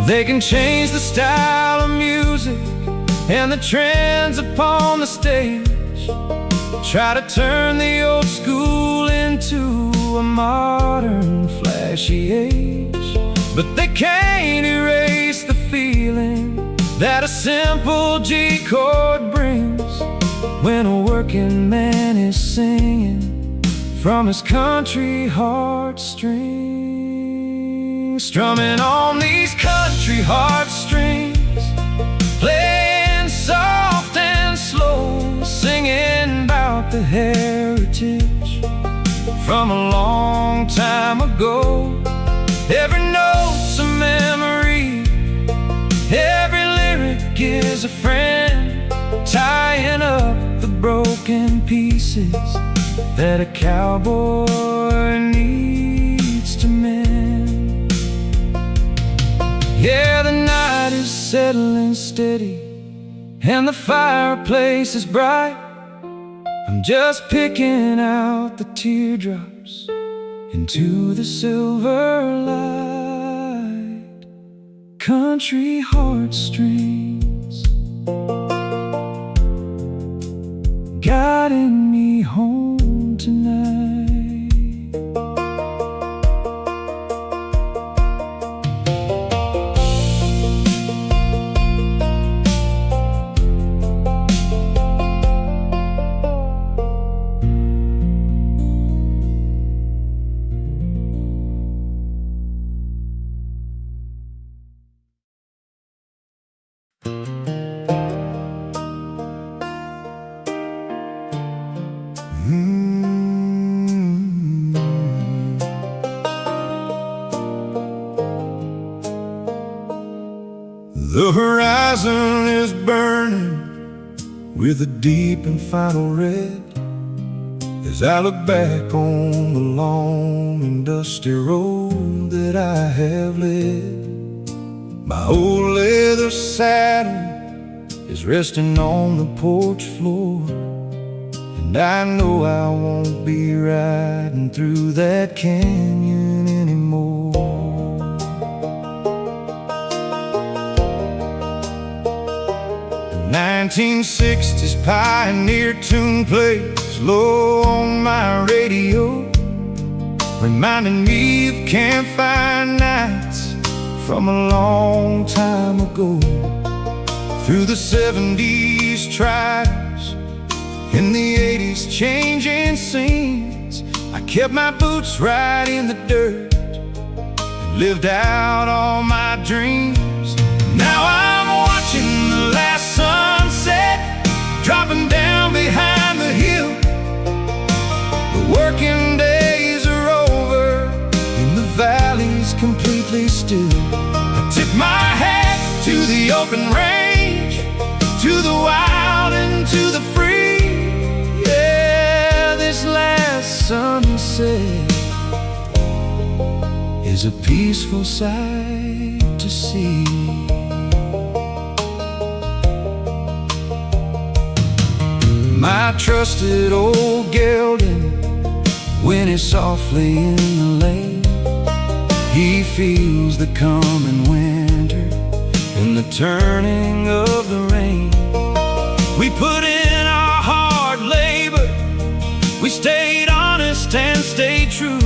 Speaker 2: They can change the style of music and the trends upon the stage, try to turn the old school into a modern flashy age, but they can't erase the feeling that a simple G chord brings when a working man is singing from his country heartstrings, strumming on these country heartstrings, playing soft and slow, singing about the heritage from a long time ago. Every note's a memory, every lyric is a friend, tying up the broken pieces that a cowboy needs to mend. Yeah, the night is settling steady and the fireplace is bright. I'm just picking out the teardrops into the silver light. Country heartstrings guiding me home tonight. The horizon is burning with a deep and final red as I look back on the long and dusty road that I have led. My old leather saddle is resting on the porch floor, and I know I won't be riding through that canyon anymore. The 1960s pioneer tune plays low on my radio, reminding me of campfire nights from a long time ago. Through the 70s trials, in the 80s changing scenes, I kept my boots right in the dirt and lived out all my dreams. Now I'm watching the last sunset dropping down behind the hill. The working days are over and the valley's completely still. I tip my hat to the open range, to the wild and to the free. Yeah, this last sunset is a peaceful sight to see. My trusted old gelding whinnies softly in the lane. He feels the coming winter and the turning of the rain. We put in our hard labor, we stayed honest and stayed true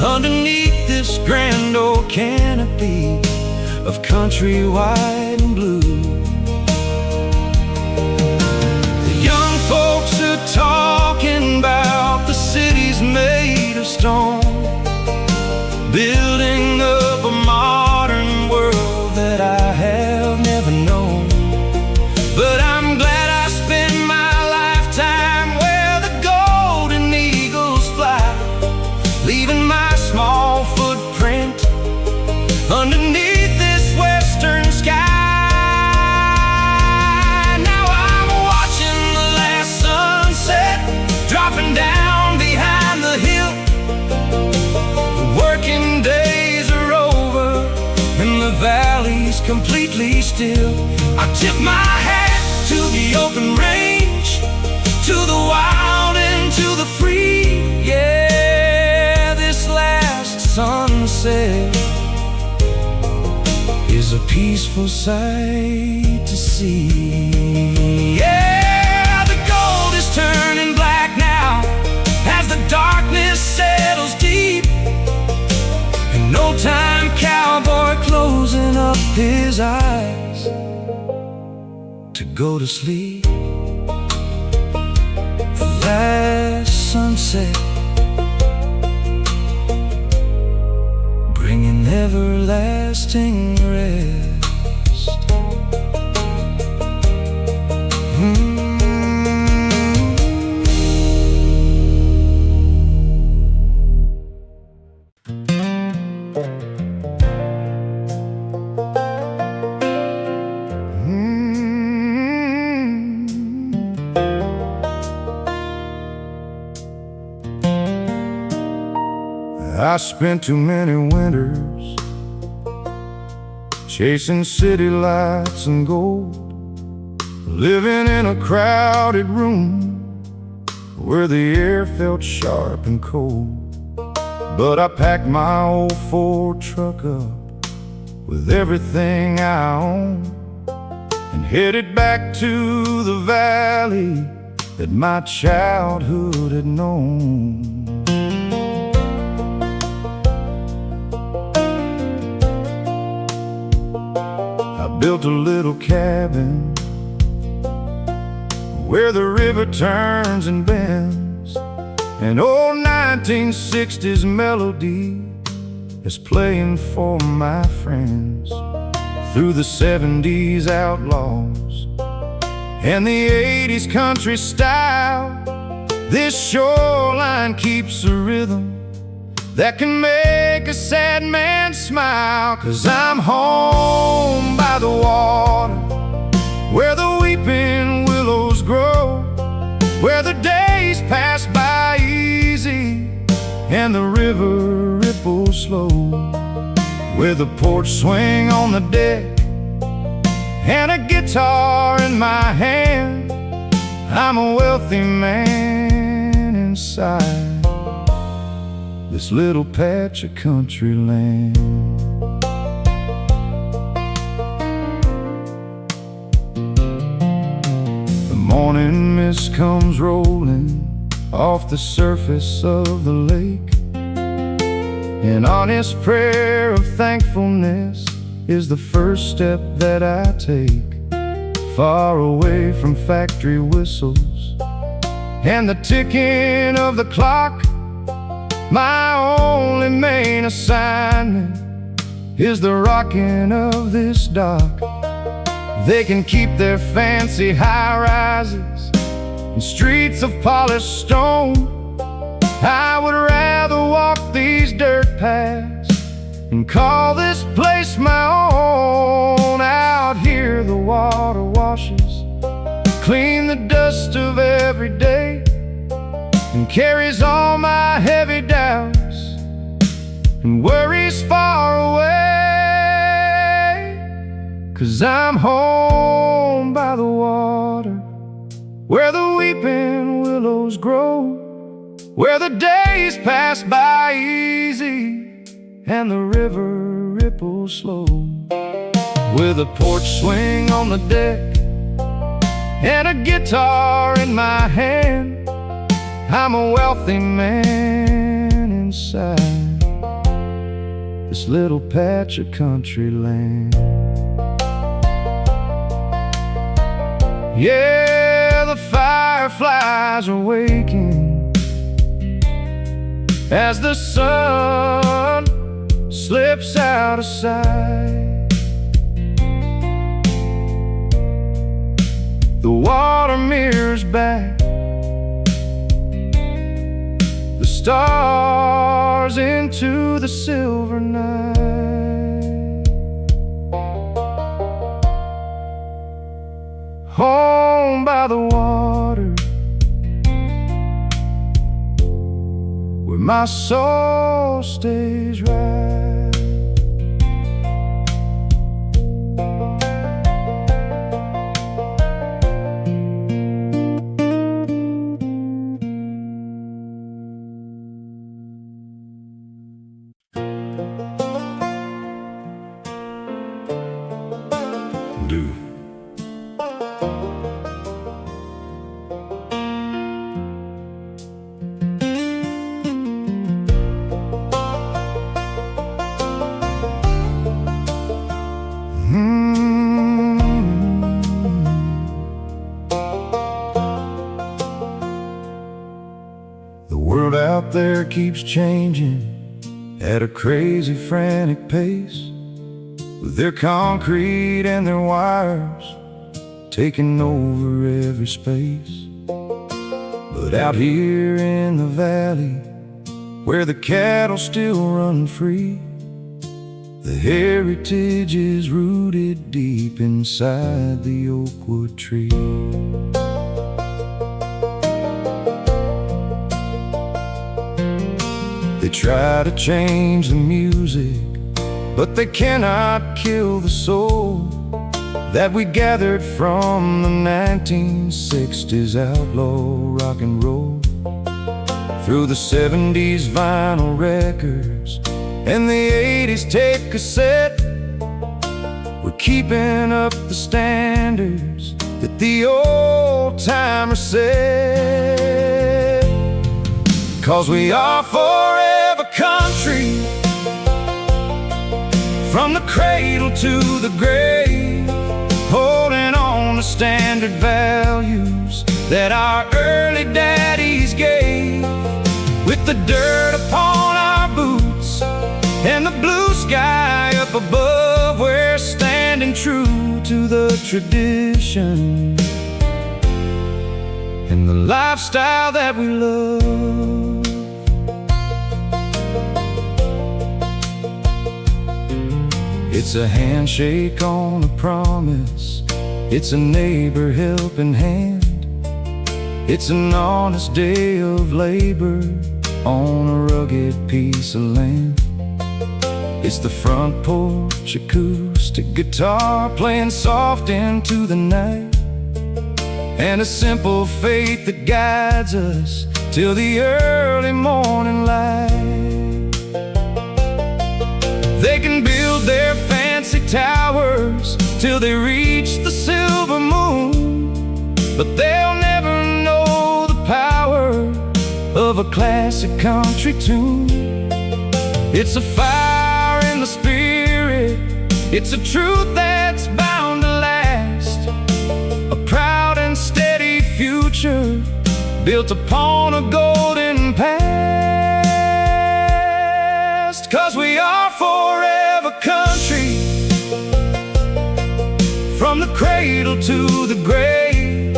Speaker 2: underneath this grand old canopy of country white and blue. The young folks are talking about the cities made of stone, building up a modern world that I have never known. But I'm glad I spent my lifetime where the golden eagles fly, leaving my small footprint underneath this western sky. Now I'm watching the last sunset dropping down behind the hill. The working days are over and the valley's completely still. I tip my hat to the open range, to the wild and to the free. Yeah, this last sunset is a peaceful sight to see. Yeah, the gold is turning black now as the darkness settles deep. An old-time cowboy closing up his eyes to go to sleep. The last sunset everlasting rest. I spent too many winters chasing city lights and gold, living in a crowded room where the air felt sharp and cold. But I packed my old Ford truck up with everything I own and headed back to the valley that my childhood had known. Built a little cabin where the river turns and bends. An old 1960s melody is playing for my friends. Through the 70s outlaws and the 80s country style, this shoreline keeps a rhythm that can make a sad man smile. 'Cause I'm home by the water, where the weeping willows grow, where the days pass by easy and the river ripples slow, with a porch swing on the deck and a guitar in my hand. I'm a wealthy man inside this little patch of country land. The morning mist comes rolling off the surface of the lake. An honest prayer of thankfulness is the first step that I take, far away from factory whistles and the ticking of the clock. My only main assignment is the rocking of this dock. They can keep their fancy high-rises and streets of polished stone. I would rather walk these dirt paths and call this place my own. Out here the water washes clean the dust of every day and carries all my heavy doubts and worries far away. 'Cause I'm home by the water, where the weeping willows grow, where the days pass by easy and the river ripples slow, with a porch swing on the deck and a guitar in my hand. I'm a wealthy man inside this little patch of country land. Yeah, the fireflies are waking as the sun slips out of sight. The water mirrors back the stars into the silver night. Home by the water, where my soul stays right. The world out there keeps changing at a crazy frantic pace, with their concrete and their wires taking over every space. But out here in the valley, where the cattle still run free, the heritage is rooted deep inside the oakwood tree. They try to change the music, but they cannot kill the soul that we gathered from the 1960s outlaw rock and roll. Through the 70s vinyl records and the 80s tape cassette, we're keeping up the standards that the old timers set. 'Cause we are forever country, from the cradle to the grave, holding on to standard values that our early daddies gave. With the dirt upon our boots and the blue sky up above, we're standing true to the tradition and the lifestyle that we love. It's a handshake on a promise, it's a neighbor helping hand, it's an honest day of labor on a rugged piece of land. It's the front porch acoustic guitar playing soft into the night, and a simple faith that guides us till the early morning light. They can build their fancy towers till they reach the silver moon, but they'll never know the power of a classic country tune. It's a fire in the spirit, it's a truth that's bound to last, a proud and steady future built upon a golden past. 'Cause we are forever country, from the cradle to the grave,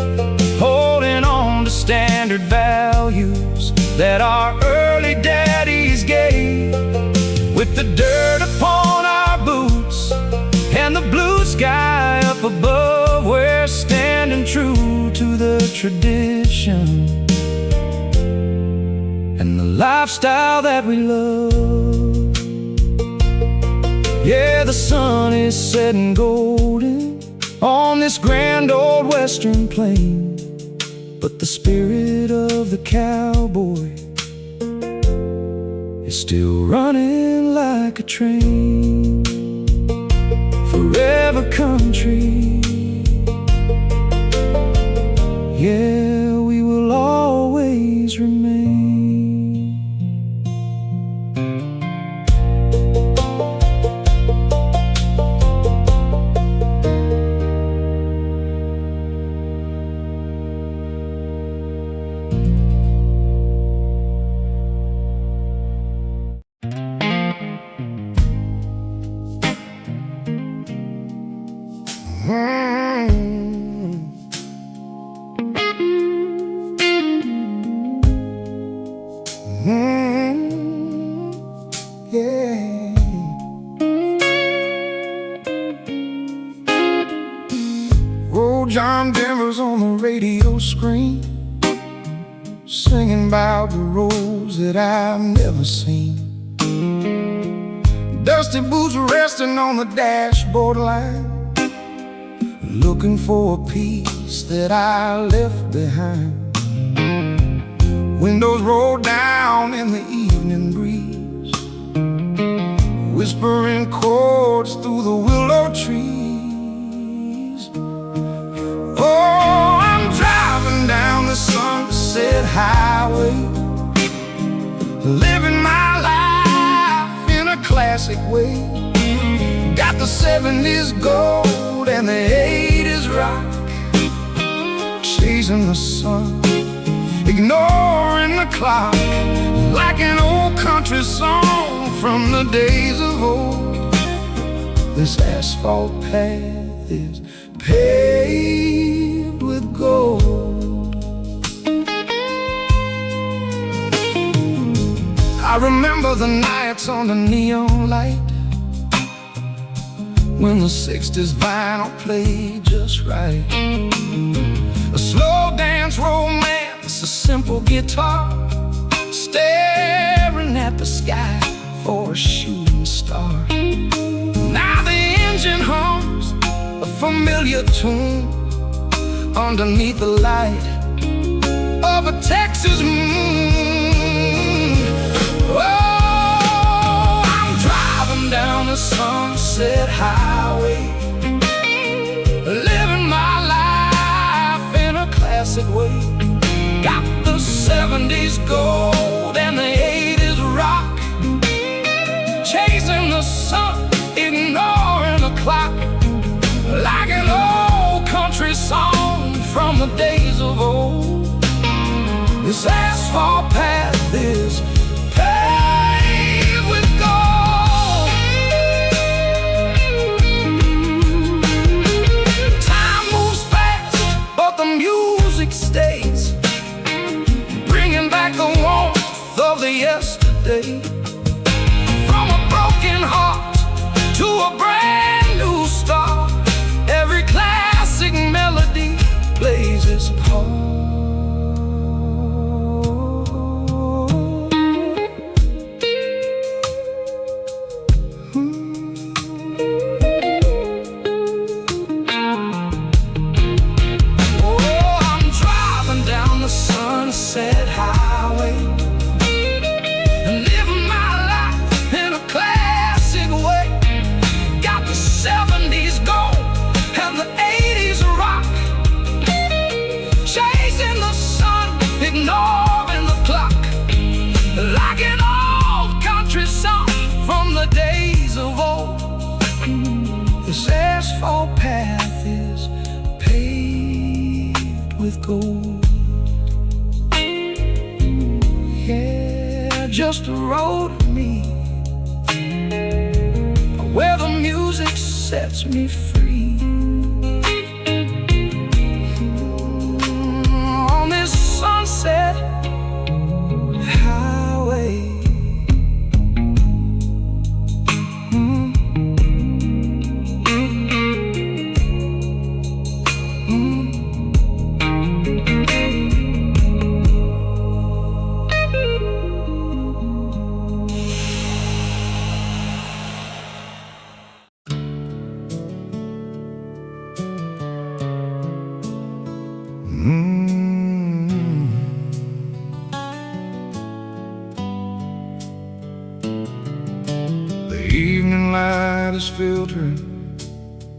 Speaker 2: holding on to standard values that our early daddies gave. With the dirt upon our boots and the blue sky up above, we're standing true to the tradition and the lifestyle that we love. Yeah, the sun is setting golden on this grand old western plain, but the spirit of the cowboy is still running like a train. Forever country, yeah, we will always remain. Yeah. Oh, John Denver's on the radio screen, singing about the roads that I've never seen. Dusty boots resting on the dashboard line, looking for a piece that I left behind. Windows roll down in the evening breeze, whispering chords through the willow trees. Oh, I'm driving down the sunset highway, living my life in a classic way. Got the 70s gold and the 80s rock, chasing the sun, ignoring the clock, like an old country song from the days of old. This asphalt path is paved with gold. I remember the nights on the neon light, when the 60s vinyl played just right. A slow dance romance, a simple guitar, staring at the sky for a shooting star. Now the engine hums a familiar tune underneath the light of a Texas moon. Oh, I'm driving down the Sunset Highway, living my life in a classic way. Got the 70s gold and the 80s rock, chasing the sun, ignoring the clock, like an old country song from the days of old. This asphalt path is paved with gold. Time moves fast, but the music stays, bringing back the warmth of the yesterday. From a broken heart to a brand new start, every classic melody plays its part. Oh, I'm driving down the Sunset Highway, living my life in a classic way. Got the 70s gold and the 80s rock, chasing the sun, ignoring the clock, like an old country song from the days of old. This asphalt path is paved with gold. Yeah, just a road to me, where the music sets me free. On this Sunset Highway. The evening light is filtering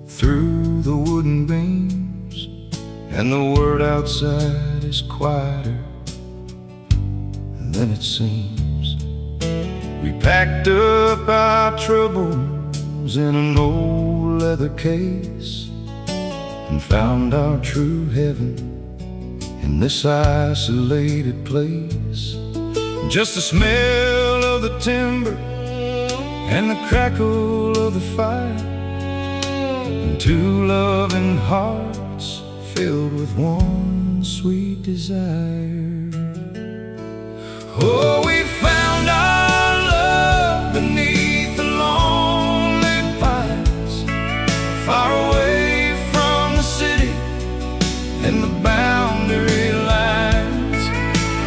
Speaker 2: through the wooden beams, and the world outside is quieter than it seems. We packed up our troubles in an old leather case, and found our true heaven in this isolated place. Just the smell of the timber and the crackle of the fire, and two loving hearts filled with one sweet desire. Oh, we found our love beneath the lonely pines, far away from the city and the boundary lines,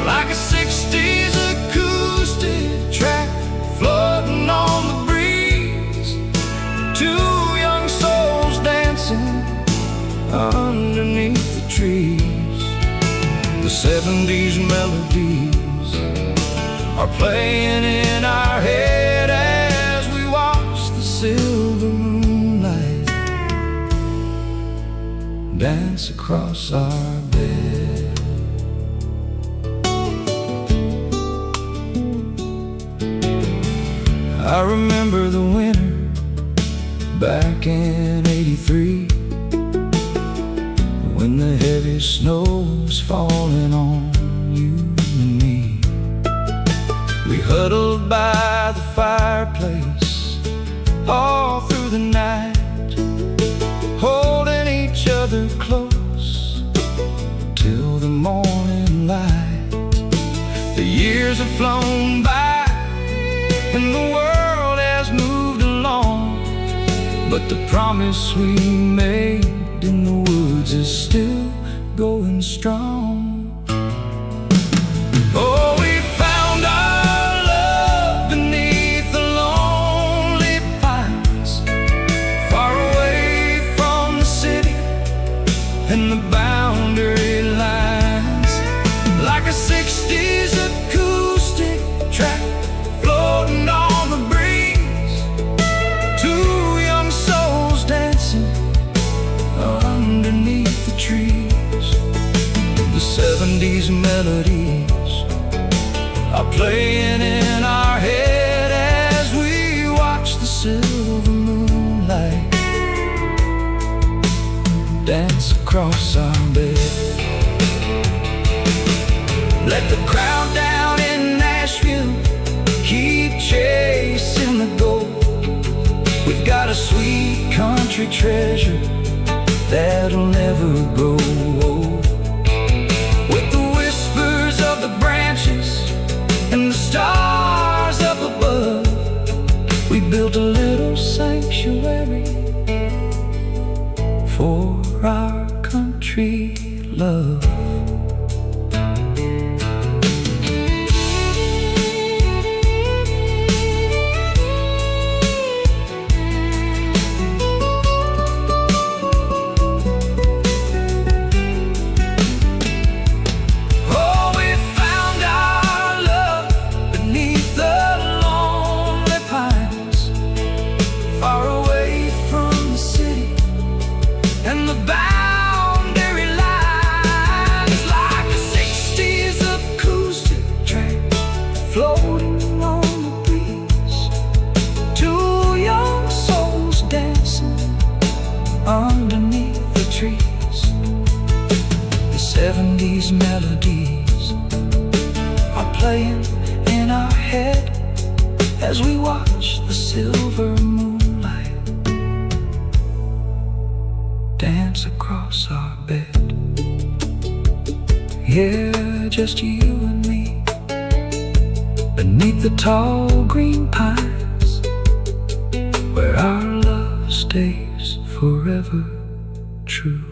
Speaker 2: like a 60s acoustic track floating on the breeze. Two young souls dancing underneath the trees. The 70s melodies are playing in our head as we watch the silver moonlight dance across our bed. I remember the winter back in '83, when the heavy snow was falling on you and me. We hugged huddled by the fireplace all through the night, holding each other close till the morning light. The years have flown by and the world has moved along, but the promise we made in the woods is still going strong. Oh, we found our love beneath the lonely pines, far away from the city and the boundary lines, like a 60s acoustic track floating on the breeze. Two young souls dancing underneath the trees. The 70s melodies are playing in our head as we watch the silver moonlight dance across our bed. Let the crowd down in Nashville keep chasing the gold. We've got a sweet country treasure that'll never grow old. With the whispers of the branches and the stars up above, we built a little sanctuary for our country love. Floating on the breeze, two young souls dancing underneath the trees. The 70s melodies are playing in our head as we watch the silver moonlight dance across our bed. Yeah, just you and me beneath the tall green pines, where our love stays forever true.